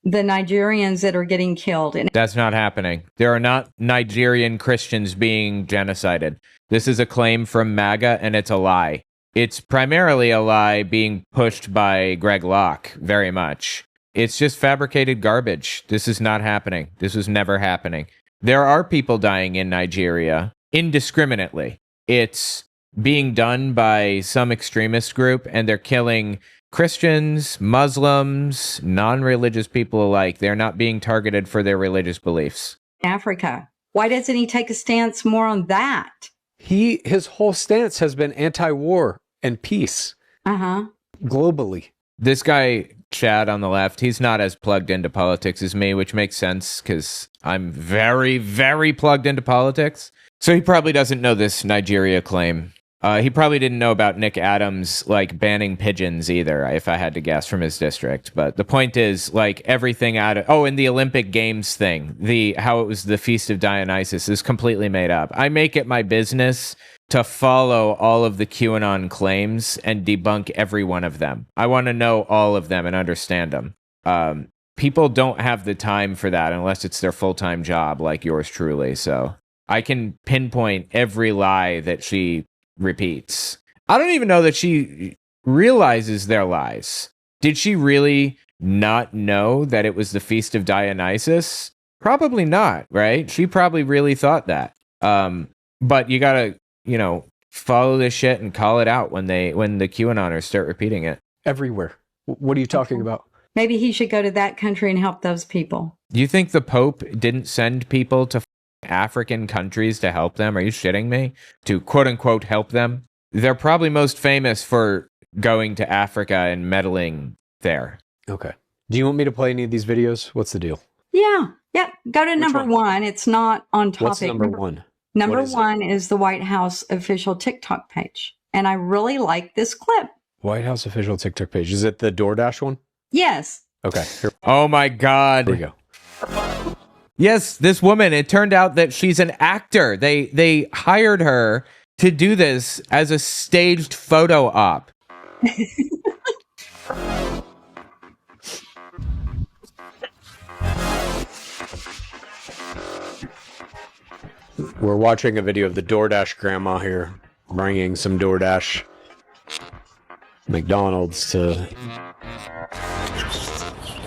Nigerians that are getting killed? And that's not happening. There are not Nigerian Christians being genocided. This is a claim from MAGA, and it's a lie. It's primarily a lie being pushed by Greg Locke, very much. It's just fabricated garbage. This is not happening. This was never happening. There are people dying in Nigeria indiscriminately. It's being done by some extremist group, and they're killing Christians, Muslims, non-religious people alike. They're not being targeted for their religious beliefs. Africa. Why doesn't he take a stance more on that? His whole stance has been anti-war and peace. Globally. This guy, Chad on the left, he's not as plugged into politics as me, which makes sense because I'm very, very plugged into politics. So he probably doesn't know this Nigeria claim. He probably didn't know about Nick Adams, like, banning pigeons either, if I had to guess, from his district. But the point is, like, everything out of... Oh, and the Olympic Games thing, how it was the Feast of Dionysus, is completely made up. I make it my business to follow all of the QAnon claims and debunk every one of them. I want to know all of them and understand them. People don't have the time for that unless it's their full-time job, like yours truly. So I can pinpoint every lie that she repeats. I don't even know that she realizes their lies. Did she really not know that it was the Feast of Dionysus? Probably not, right? She probably really thought that. But you gotta, follow this shit and call it out when the QAnoners start repeating it. Everywhere. What are you talking about? Maybe he should go to that country and help those people. Do you think the Pope didn't send people to African countries to help them? Are you shitting me? To quote unquote help them? They're probably most famous for going to Africa and meddling there. Okay. Do you want me to play any of these videos? What's the deal? Yeah. Go to number one. It's not on topic. What's number one? Number one is the White House official TikTok page. And I really like this clip. White House official TikTok page. Is it the DoorDash one? Yes. Okay. Here. Oh my God. Here we go. Yes, this woman, it turned out that she's an actor. They hired her to do this as a staged photo op. We're watching a video of the DoorDash grandma here bringing some DoorDash McDonald's to...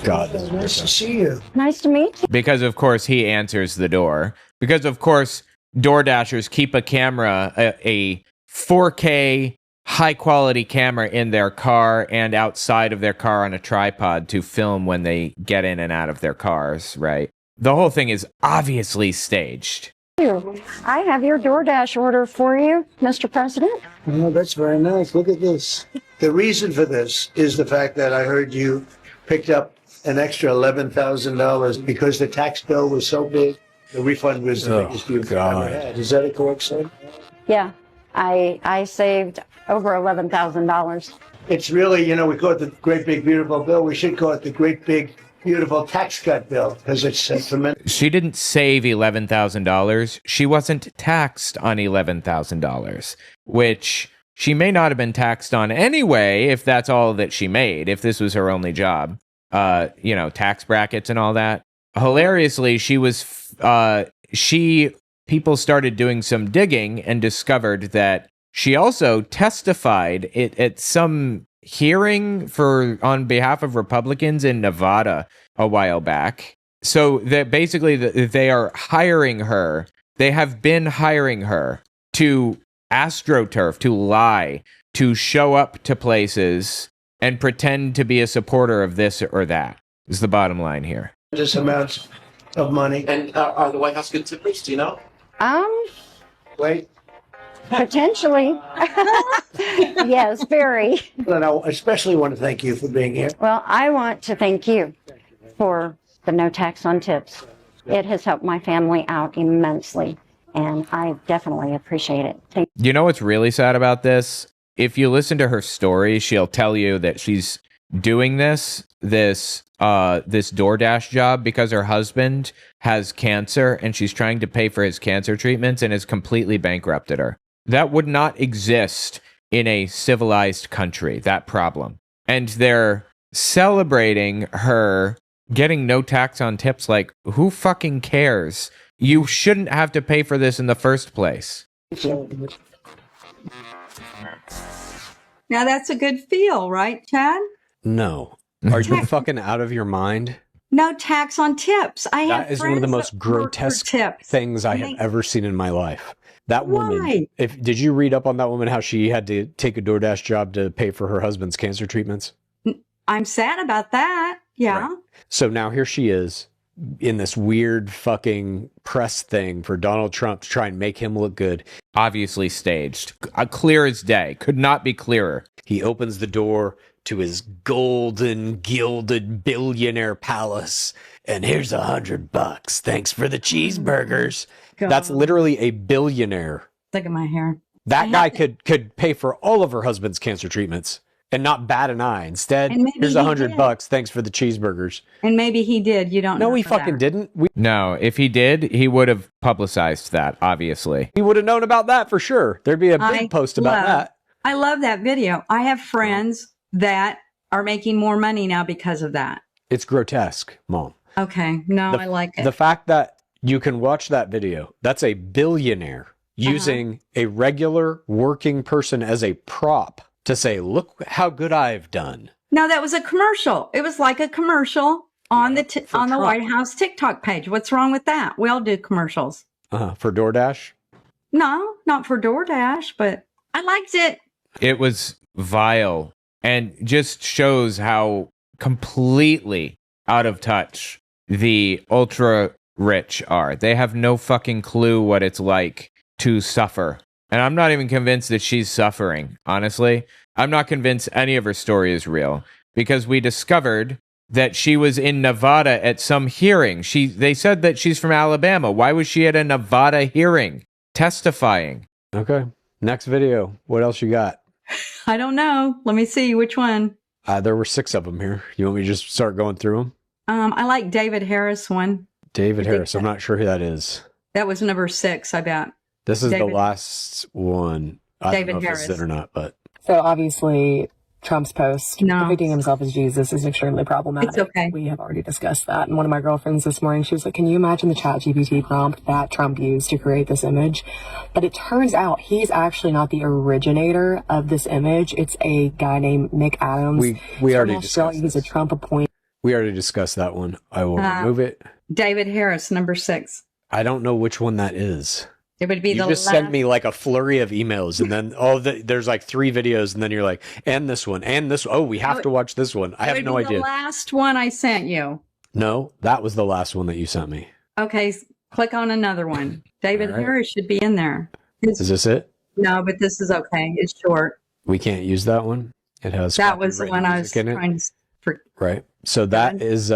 God, that's nice to see you. Nice to meet you. Because, of course, he answers the door. Because, of course, DoorDashers keep a camera, a 4K high-quality camera in their car and outside of their car on a tripod to film when they get in and out of their cars, right? The whole thing is obviously staged. I have your DoorDash order for you, Mr. President. Oh, that's very nice. Look at this. The reason for this is the fact that I heard you picked up an extra $11,000 because the tax bill was so big. The refund was the biggest you've ever had. Is that a correct statement? Yeah, I saved over $11,000. It's really, we call it the great big beautiful bill. We should call it the great big beautiful tax cut bill because it's tremendous. She didn't save $11,000. She wasn't taxed on $11,000, which she may not have been taxed on anyway if that's all that she made, if this was her only job. Tax brackets and all that. Hilariously, people started doing some digging and discovered that she also testified at some hearing on behalf of Republicans in Nevada a while back. So that basically they are hiring her. They have been hiring her to astroturf, to lie, to show up to places and pretend to be a supporter of this or that is the bottom line here. Just amounts of money. And are the White House good tippers? Do you know? Wait. Potentially. Yes, very. And I especially want to thank you for being here. Well, I want to thank you for the no tax on tips. It has helped my family out immensely, and I definitely appreciate it. You know what's really sad about this? If you listen to her story, she'll tell you that she's doing this DoorDash job because her husband has cancer and she's trying to pay for his cancer treatments and has completely bankrupted her. That would not exist in a civilized country, that problem. And they're celebrating her getting no tax on tips. Like, who fucking cares? You shouldn't have to pay for this in the first place. Now that's a good feel, right, Chad? No. Are you fucking out of your mind? No tax on tips. That is one of the most grotesque things I have ever seen in my life. That woman. Did you read up on that woman, how she had to take a DoorDash job to pay for her husband's cancer treatments? I'm sad about that. Yeah. Right. So now here she is in this weird fucking press thing for Donald Trump to try and make him look good. Obviously staged. Clear as day. Could not be clearer. He opens the door to his golden gilded billionaire palace. And here's $100. Thanks for the cheeseburgers. God. That's literally a billionaire. Look at my hair. That guy could pay for all of her husband's cancer treatments and not bat an eye. Instead, here's $100. Thanks for the cheeseburgers. And maybe he did. You don't know. No, he fucking didn't. No, if he did, he would have publicized that, obviously. He would have known about that for sure. There'd be a big post about that. I love that video. I have friends that are making more money now because of that. It's grotesque, Mom. Okay. No, I like it. The fact that you can watch that video, that's a billionaire using a regular working person as a prop to say, look how good I've done. No, that was a commercial. It was like a commercial on the White House TikTok page. What's wrong with that? We all do commercials. For DoorDash? No, not for DoorDash, but I liked it. It was vile and just shows how completely out of touch the ultra rich are. They have no fucking clue what it's like to suffer. And I'm not even convinced that she's suffering, honestly. I'm not convinced any of her story is real because we discovered that she was in Nevada at some hearing. They said that she's from Alabama. Why was she at a Nevada hearing testifying? Okay. Next video. What else you got? I don't know. Let me see which one. There were 6 of them here. You want me to just start going through them? I like David Harris one. David Harris. I'm not sure who that is. That was number 6, I bet. This is the last one. I don't know if it's it or not, but. So obviously, Trump's post depicting himself as Jesus is extremely problematic. It's okay. We have already discussed that. And one of my girlfriends this morning, she was like, can you imagine the ChatGPT prompt that Trump used to create this image? But it turns out he's actually not the originator of this image. It's a guy named Nick Adams. We already discussed He's a Trump appointee. We already discussed that one. I will remove it. David Harris, number 6. I don't know which one that is. It would be you just sent me like a flurry of emails, and then there's like 3 videos, and then you're like, and this one, and this. Oh, we have to watch this one. I have no idea. The last one I sent you. No, that was the last one that you sent me. Okay, click on another one. David Harris should be in there. Is this it? No, but this is okay. It's short. We can't use that one. It has. That was the one I was trying to. Right. So that is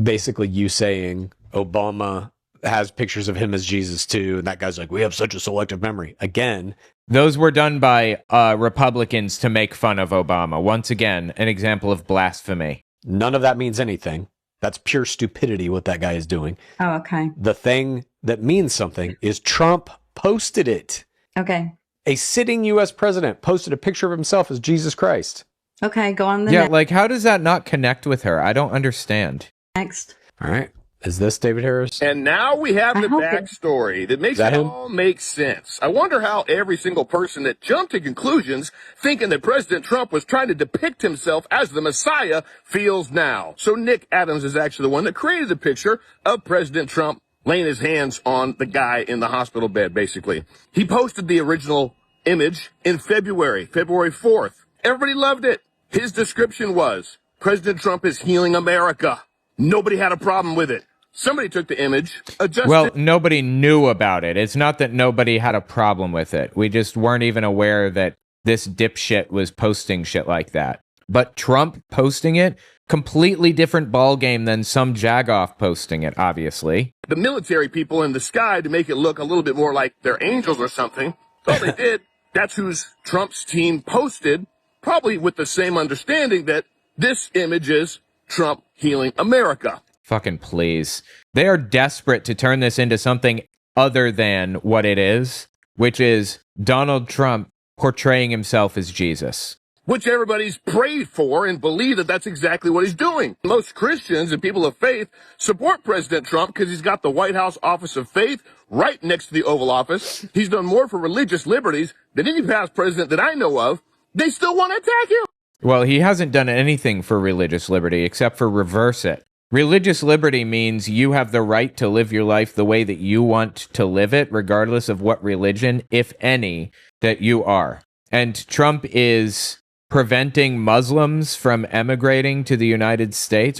basically you saying Obama has pictures of him as Jesus too, and that guy's like, we have such a selective memory. Again, those were done by Republicans to make fun of Obama. Once again, an example of blasphemy. None of that means anything. That's pure stupidity what that guy is doing. Oh, okay. The thing that means something is Trump posted it. Okay. A sitting U.S. president posted a picture of himself as Jesus Christ. Okay, go on the Yeah, like how does that not connect with her? I don't understand. next. All right. Is this David Harris? And now we have the backstory that makes it all make sense. I wonder how every single person that jumped to conclusions thinking that President Trump was trying to depict himself as the Messiah feels now. So Nick Adams is actually the one that created the picture of President Trump laying his hands on the guy in the hospital bed, basically. He posted the original image in February 4th. Everybody loved it. His description was, President Trump is healing America. Nobody had a problem with it. Somebody took the image, adjusted. Well, nobody knew about it. It's not that nobody had a problem with it. We just weren't even aware that this dipshit was posting shit like that. But Trump posting it, completely different ballgame than some jagoff posting it, obviously. The military people in the sky to make it look a little bit more like they're angels or something. All they did, that's who's Trump's team posted, probably with the same understanding that this image is Trump healing America. Fucking please. They are desperate to turn this into something other than what it is, which is Donald Trump portraying himself as Jesus. Which everybody's prayed for and believe that that's exactly what he's doing. Most Christians and people of faith support President Trump because he's got the White House Office of Faith right next to the Oval Office. He's done more for religious liberties than any past president that I know of. They still want to attack him. Well, he hasn't done anything for religious liberty except for reverse it. Religious liberty means you have the right to live your life the way that you want to live it, regardless of what religion, if any, that you are. And Trump is preventing Muslims from emigrating to the United States,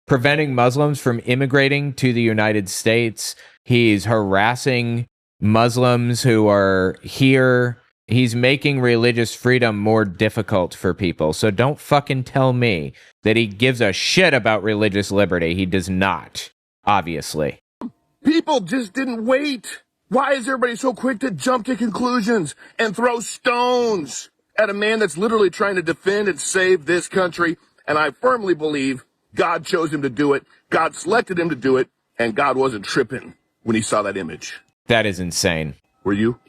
preventing Muslims from immigrating to the United States. He's harassing Muslims who are here. He's making religious freedom more difficult for people. So don't fucking tell me that he gives a shit about religious liberty. He does not, obviously. People just didn't wait. Why is everybody so quick to jump to conclusions and throw stones at a man that's literally trying to defend and save this country? And I firmly believe God chose him to do it. God selected him to do it. And God wasn't tripping when he saw that image. That is insane. Were you?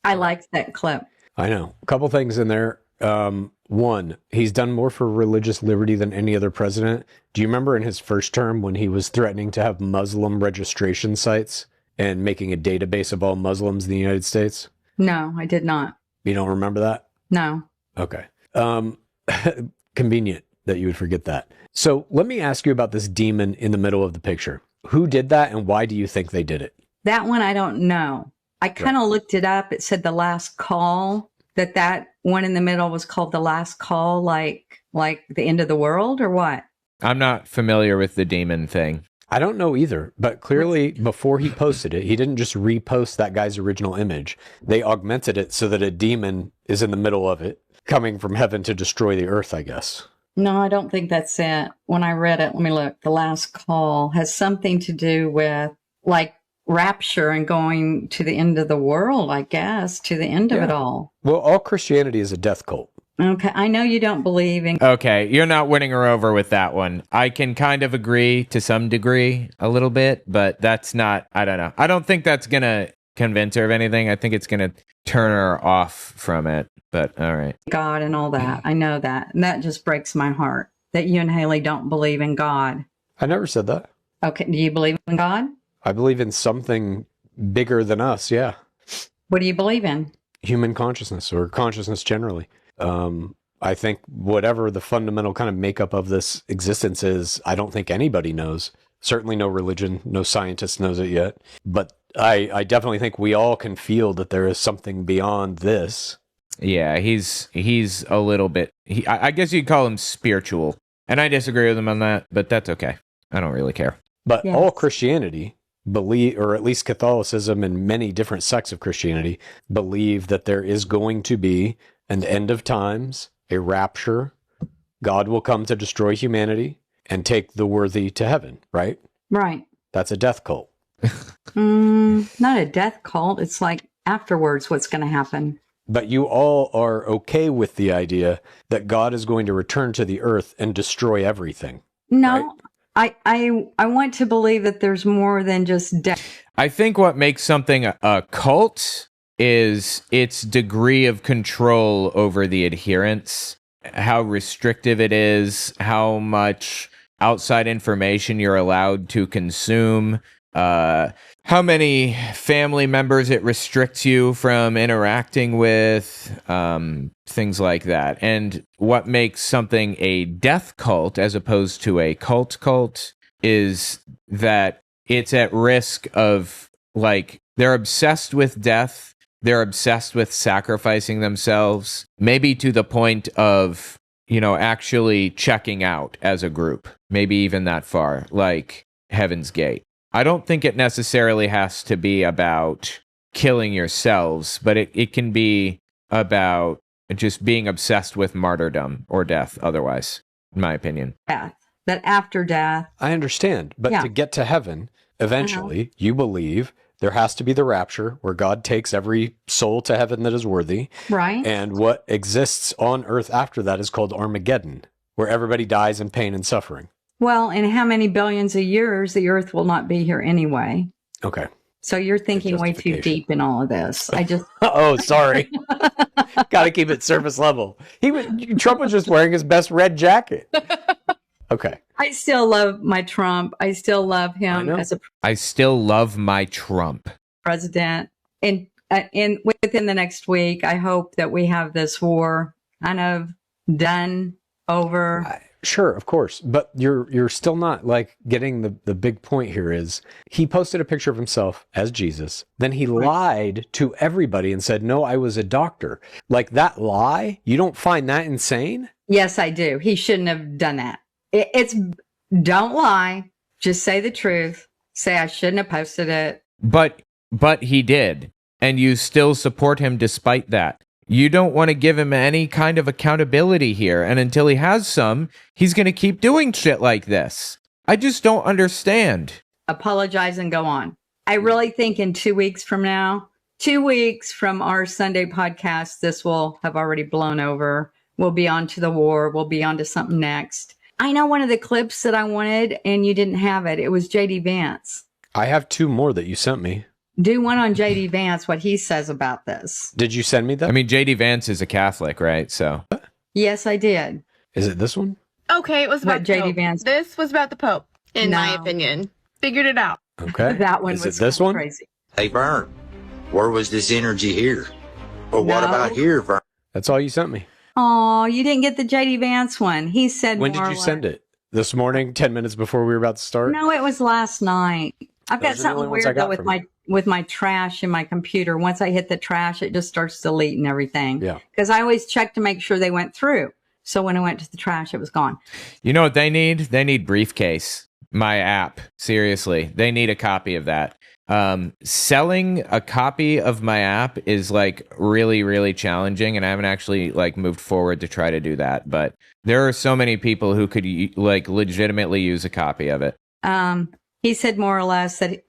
I liked that clip. I know. A couple things in there. One, he's done more for religious liberty than any other president. Do you remember in his first term when he was threatening to have Muslim registration sites and making a database of all Muslims in the United States? No, I did not. You don't remember that? No. Okay. Convenient that you would forget that. So let me ask you about this demon in the middle of the picture. Who did that and why do you think they did it? That one I don't know. I kind of looked it up. It said the last call, that one in the middle was called the last call, like the end of the world or what? I'm not familiar with the demon thing. I don't know either, but clearly before he posted it, he didn't just repost that guy's original image. They augmented it so that a demon is in the middle of it, coming from heaven to destroy the earth, I guess. No, I don't think that's it. When I read it, let me look. The last call has something to do with like rapture and going to the end of the world, I guess, to the end of it all. Well, all Christianity is a death cult. Okay, I know you don't believe in... Okay, you're not winning her over with that one. I can kind of agree to some degree, a little bit, but that's not, I don't know. I don't think that's going to convince her of anything. I think it's going to turn her off from it, but all right. God and all that. I know that. And that just breaks my heart, that you and Haley don't believe in God. I never said that. Okay, do you believe in God? I believe in something bigger than us, yeah. What do you believe in? Human consciousness, or consciousness generally. I think whatever the fundamental kind of makeup of this existence is, I don't think anybody knows. Certainly no religion, no scientist knows it yet. But I definitely think we all can feel that there is something beyond this. Yeah, he's a little bit, I guess you'd call him spiritual. And I disagree with him on that, but that's okay. I don't really care. But all Christianity believe, or at least Catholicism and many different sects of Christianity, believe that there is going to be an end of times, a rapture. God will come to destroy humanity and take the worthy to heaven, right? Right. That's a death cult. Not a death cult. It's like afterwards what's going to happen. But you all are okay with the idea that God is going to return to the earth and destroy everything. No, right? I want to believe that there's more than just death. I think what makes something a cult is its degree of control over the adherents, how restrictive it is, how much outside information you're allowed to consume, how many family members it restricts you from interacting with, things like that. And what makes something a death cult as opposed to a cult is that it's at risk of, like, they're obsessed with death. They're obsessed with sacrificing themselves, maybe to the point of, actually checking out as a group, maybe even that far, like Heaven's Gate. I don't think it necessarily has to be about killing yourselves, but it can be about just being obsessed with martyrdom or death otherwise, in my opinion. Death. That after death. I understand, but to get to heaven, eventually, you believe there has to be the rapture where God takes every soul to heaven that is worthy. Right. And what exists on earth after that is called Armageddon, where everybody dies in pain and suffering. Well, in how many billions of years the earth will not be here anyway. Okay. So you're thinking way too deep in all of this. I just... Oh, sorry. Got to keep it surface level. Trump was just wearing his best red jacket. Okay. I still love my Trump. I still love him as a I still love my Trump president. And within the next week, I hope that we have this war kind of done, over. Sure, of course. But you're still not like getting the big point here is he posted a picture of himself as Jesus. Then he lied to everybody and said, no, I was a doctor. Like that lie, you don't find that insane? Yes, I do. He shouldn't have done that. It's don't lie. Just say the truth. Say I shouldn't have posted it. But he did. And you still support him despite that. You don't want to give him any kind of accountability here. And until he has some, he's going to keep doing shit like this. I just don't understand. Apologize and go on. I really think in 2 weeks from now, 2 weeks from our Sunday podcast, this will have already blown over. We'll be on to the war. We'll be on to something next. I know one of the clips that I wanted and you didn't have it. It was J.D. Vance. I have 2 more that you sent me. Do one on J.D. Vance, what he says about this. Did you send me that? I mean, J.D. Vance is a Catholic, right? So. Yes, I did. Is it this one? Okay, it was about J.D. Vance. This was about the Pope, in my opinion. Figured it out. Okay. That one was it this one? Crazy. Hey, Vern, where was this energy here? Or what about here, Vern? That's all you sent me. Oh, you didn't get the J.D. Vance one. He said When did you send it? This morning, 10 minutes before we were about to start? No, it was last night. I've got Those are the only something ones I weird got though from you. with my trash in my computer. Once I hit the trash, it just starts deleting everything. Yeah. Because I always check to make sure they went through. So when I went to the trash, it was gone. You know what they need? They need Briefcase, my app. Seriously, they need a copy of that. Selling a copy of my app is like really, really challenging, and I haven't actually like moved forward to try to do that. But there are so many people who could like legitimately use a copy of it. He said more or less that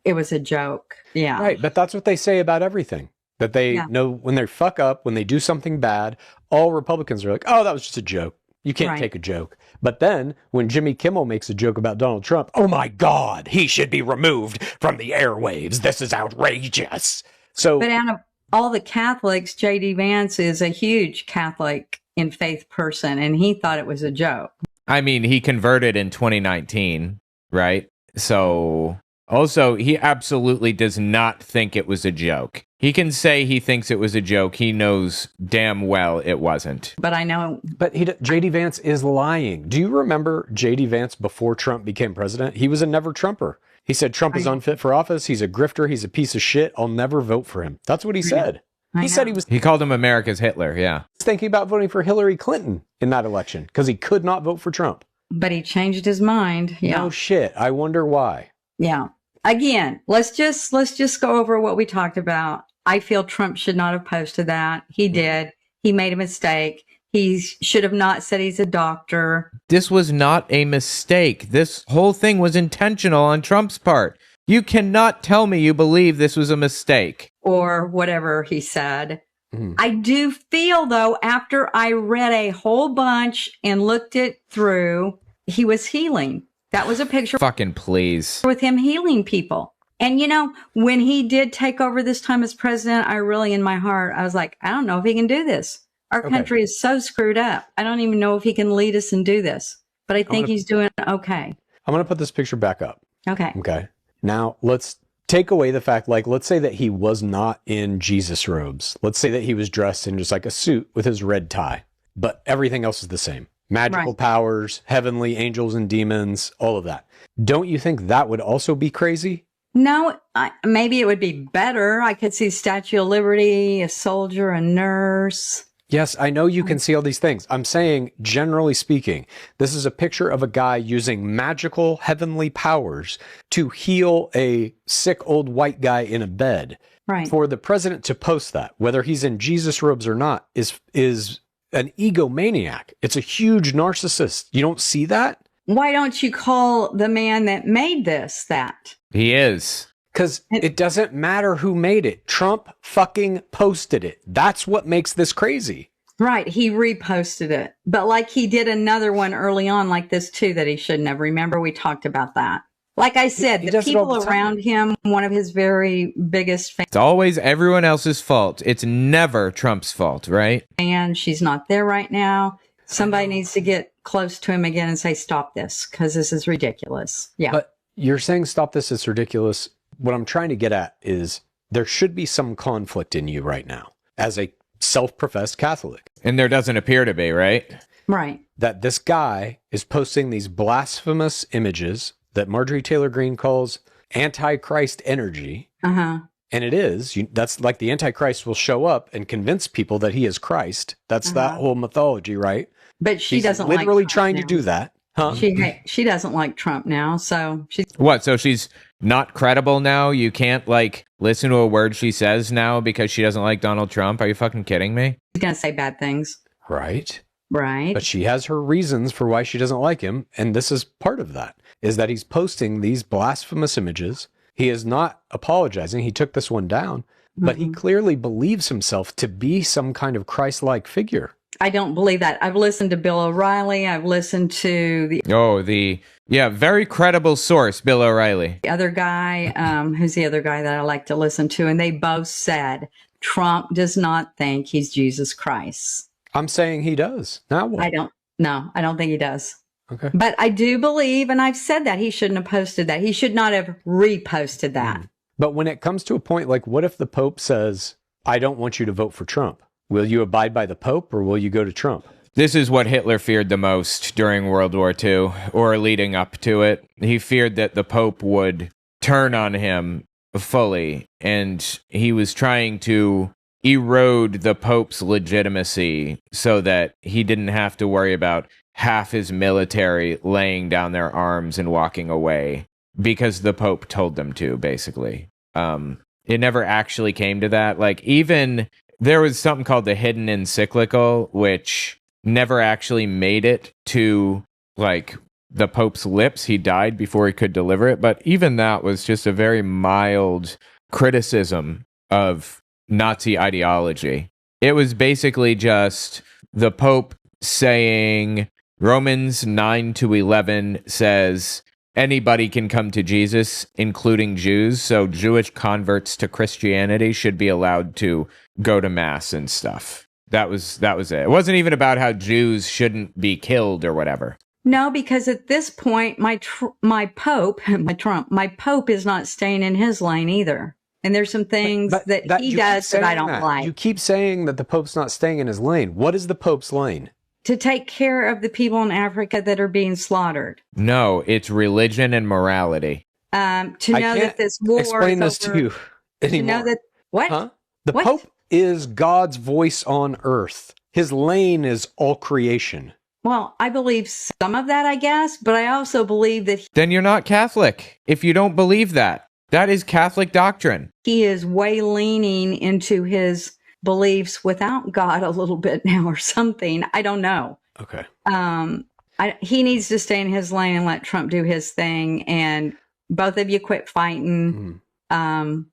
it was a joke. Yeah. Right, but that's what they say about everything. That they know when they fuck up, when they do something bad, all Republicans are like, oh, that was just a joke. You can't take a joke. But then when Jimmy Kimmel makes a joke about Donald Trump, oh my God, he should be removed from the airwaves. This is outrageous. So, but out of all the Catholics, J.D. Vance is a huge Catholic in faith person, and he thought it was a joke. I mean, he converted in 2019, right? So also, he absolutely does not think it was a joke. He can say he thinks it was a joke. He knows damn well it wasn't. But I know. But J.D. Vance is lying. Do you remember J.D. Vance before Trump became president? He was a never Trumper. He said Trump is unfit for office. He's a grifter. He's a piece of shit. I'll never vote for him. That's what he said. He said He called him America's Hitler, yeah. Thinking about voting for Hillary Clinton in that election because he could not vote for Trump. But he changed his mind. Yeah. No shit. I wonder why. Yeah. Again, let's just go over what we talked about. I feel Trump should not have posted that. He did. He made a mistake. He should have not said he's a doctor. This was not a mistake. This whole thing was intentional on Trump's part. You cannot tell me you believe this was a mistake. Or whatever he said. I do feel, though, after I read a whole bunch and looked it through, he was healing. That was a picture. Fucking please. With him healing people. And, you know, when he did take over this time as president, I really, in my heart, I was like, I don't know if he can do this. Our country is so screwed up. I don't even know if he can lead us and do this. But I think he's doing okay. I'm going to put this picture back up. Okay. Okay. Now, let's take away the fact, like, let's say that he was not in Jesus robes. Let's say that he was dressed in just like a suit with his red tie. But everything else is the same. Magical powers, heavenly angels and demons, all of that. Don't you think that would also be crazy? No, maybe it would be better. I could see Statue of Liberty, a soldier, a nurse. Yes, I know you can see all these things. I'm saying, generally speaking, this is a picture of a guy using magical heavenly powers to heal a sick old white guy in a bed. Right. For the president to post that, whether he's in Jesus robes or not, is an egomaniac. It's a huge narcissist. You don't see that? Why don't you call the man that made this that? He is. Because it doesn't matter who made it. Trump fucking posted it. That's what makes this crazy. Right. He reposted it. But like he did another one early on like this too that he shouldn't have. Remember, we talked about that. Like I said, the people around him, one of his very biggest fans. It's always everyone else's fault. It's never Trump's fault, right? And she's not there right now. Somebody needs to get close to him again and say, stop this, because this is ridiculous. Yeah. But you're saying stop this, it's ridiculous. What I'm trying to get at is there should be some conflict in you right now as a self-professed Catholic. And there doesn't appear to be, right? Right. That this guy is posting these blasphemous images that Marjorie Taylor Greene calls Antichrist energy. Uh-huh. And it is. That's like the Antichrist will show up and convince people that he is Christ. That's that whole mythology, right? But she doesn't like literally Trump trying now. to do that. Huh? She doesn't like Trump now, so she's... What, so she's not credible now? You can't, like, listen to a word she says now because she doesn't like Donald Trump? Are you fucking kidding me? She's going to say bad things. Right. Right. But she has her reasons for why she doesn't like him, and this is part of that, is that he's posting these blasphemous images. He is not apologizing. He took this one down, but he clearly believes himself to be some kind of Christ-like figure. I don't believe that. I've listened to Bill O'Reilly. I've listened to the very credible source, Bill O'Reilly. other guy. Who's the other guy that I like to listen to? And they both said Trump does not think he's Jesus Christ. I'm saying he does. Now what? I don't think he does. Okay. But I do believe, and I've said that he shouldn't have posted that. He should not have reposted that. But when it comes to a point like, what if the Pope says, I don't want you to vote for Trump? Will you abide by the Pope or will you go to Trump? This is what Hitler feared the most during World War II, or leading up to it. He feared that the Pope would turn on him fully, and he was trying to erode the Pope's legitimacy so that he didn't have to worry about half his military laying down their arms and walking away because the Pope told them to, basically. It never actually came to that. Like, even there was something called the Hidden Encyclical, which never actually made it to, like, the Pope's lips. He died before he could deliver it. But even that was just a very mild criticism of Nazi ideology. It was basically just the Pope saying Romans 9-11 says anybody can come to Jesus, including Jews. So Jewish converts to Christianity should be allowed to go to mass and stuff. That was it. It wasn't even about how Jews shouldn't be killed or whatever. No, because at this point, my Pope is not staying in his lane either. And there's some things that he does that I don't like. You keep saying that the Pope's not staying in his lane. What is the Pope's lane? To take care of the people in Africa that are being slaughtered. No, it's religion and morality. To know that this war explain is this over, to you anymore. To know that what? Huh? The What? Pope is God's voice on earth. His lane is all creation. Well, I believe some of that, I guess, but I also believe that Then you're not Catholic if you don't believe that. That is Catholic doctrine. he is way leaning into his believes without God a little bit now or something. I don't know. Okay. He needs to stay in his lane and let Trump do his thing, and both of you quit fighting. And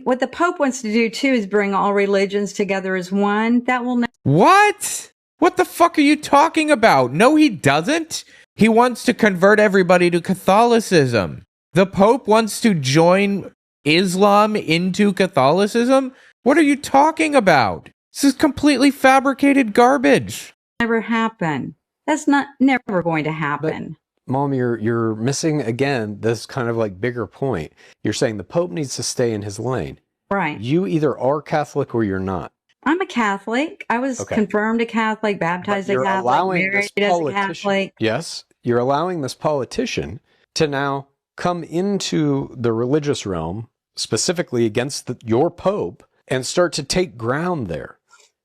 what the Pope wants to do too is bring all religions together as one. That will What? What the fuck are you talking about? No, he doesn't. He wants to convert everybody to Catholicism. The Pope wants to join Islam into Catholicism? What are you talking about? This is completely fabricated garbage. never happen. That's not never going to happen. Mom, you're missing again this kind of like bigger point. You're saying the Pope needs to stay in his lane. Right. You either are Catholic or you're not. I'm a Catholic. I was confirmed a Catholic, baptized a Catholic, married as a Catholic. Yes, you're allowing this politician to now come into the religious realm, specifically against your Pope, and start to take ground there.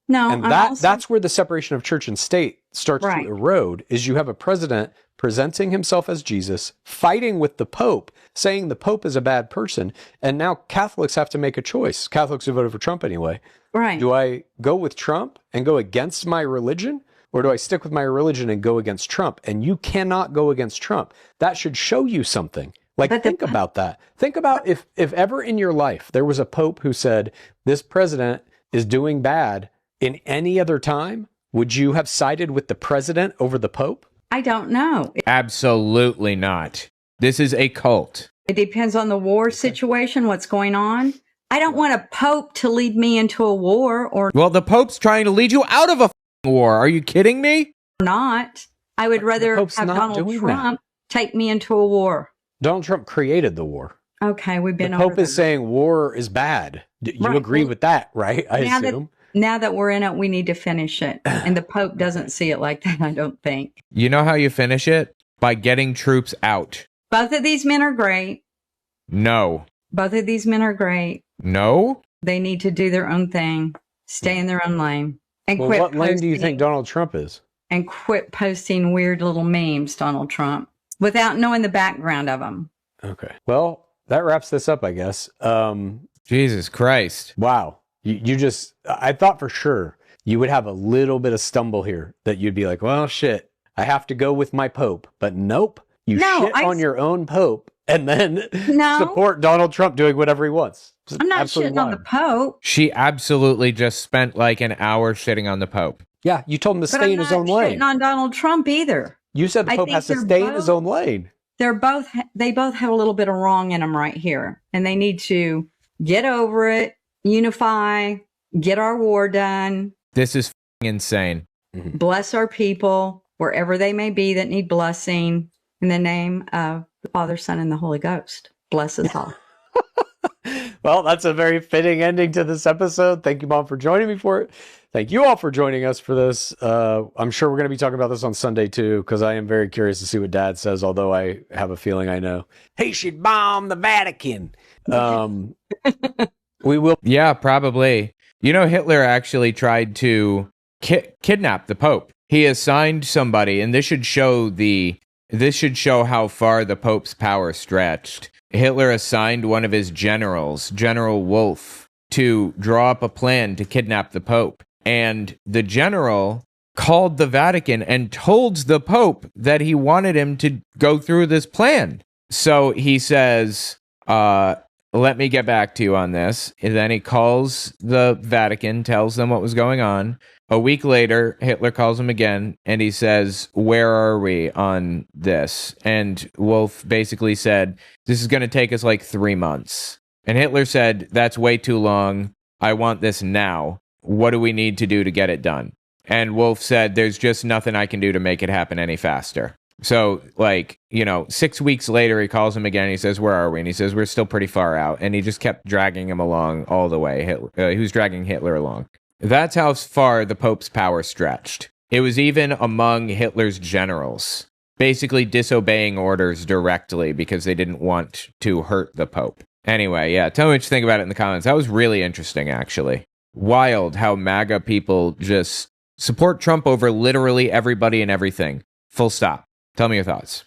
No, and that's where the separation of church and state starts to erode, is you have a president presenting himself as Jesus, fighting with the Pope, saying the Pope is a bad person, and now Catholics have to make a choice. Catholics who voted for Trump anyway. Right. Do I go with Trump and go against my religion, or do I stick with my religion and go against Trump? And you cannot go against Trump. That should show you something. Like, think about that. Think about if ever in your life there was a Pope who said, this president is doing bad in any other time, would you have sided with the president over the Pope? I don't know. Absolutely not. This is a cult. It depends on the war situation, what's going on. I don't want a Pope to lead me into a war or... Well, the Pope's trying to lead you out of a war. Are you kidding me? Not. I would rather have Donald Trump take me into a war. Donald Trump created the war. Okay, we've been the over Pope is saying war is bad. You agree with that, right? I assume. Now that we're in it, we need to finish it. And the Pope doesn't see it like that, I don't think. You know how you finish it? By getting troops out. Both of these men are great. No. Both of these men are great. No? They need to do their own thing, stay in their own lane. And well, quit what lane do you think Donald Trump is? And quit posting weird little memes, Donald Trump, without knowing the background of them. Okay. Well, that wraps this up, I guess. Jesus Christ. Wow. You just, I thought for sure you would have a little bit of stumble here, that you'd be like, well, shit, I have to go with my Pope. But nope, you shit on your own Pope and then support Donald Trump doing whatever he wants. I'm not shitting on the Pope. She absolutely just spent like an hour shitting on the Pope. Yeah, you told him to stay in his own lane. I'm not shitting on Donald Trump either. You said the Pope has to stay in his own lane. They both have a little bit of wrong in them right here. And they need to get over it, unify, get our war done. This is insane. Bless our people wherever they may be that need blessing, in the name of the Father, Son, and the Holy Ghost. Bless us all. Well, that's a very fitting ending to this episode. Thank you, Mom, for joining me for it. Thank you all for joining us for this. I'm sure we're going to be talking about this on Sunday, too, because I am very curious to see what Dad says, although I have a feeling I know. He should bomb the Vatican. We will. Yeah, probably. You know, Hitler actually tried to kidnap the Pope. He assigned somebody, and this should show how far the Pope's power stretched. Hitler assigned one of his generals, General Wolf, to draw up a plan to kidnap the Pope. And the general called the Vatican and told the Pope that he wanted him to go through this plan. So he says, let me get back to you on this. And then he calls the Vatican, tells them what was going on. A week later, Hitler calls him again, and he says, where are we on this? And Wolf basically said, this is going to take us like 3 months. And Hitler said, that's way too long. I want this now. What do we need to do to get it done? And Wolf said, there's just nothing I can do to make it happen any faster. So, 6 weeks later, he calls him again. And he says, where are we? And he says, we're still pretty far out. And he just kept dragging him along all the way. He was dragging Hitler along. That's how far the Pope's power stretched. It was even among Hitler's generals, basically disobeying orders directly because they didn't want to hurt the Pope. Anyway, yeah, tell me what you think about it in the comments. That was really interesting, actually. Wild how MAGA people just support Trump over literally everybody and everything. Full stop. Tell me your thoughts.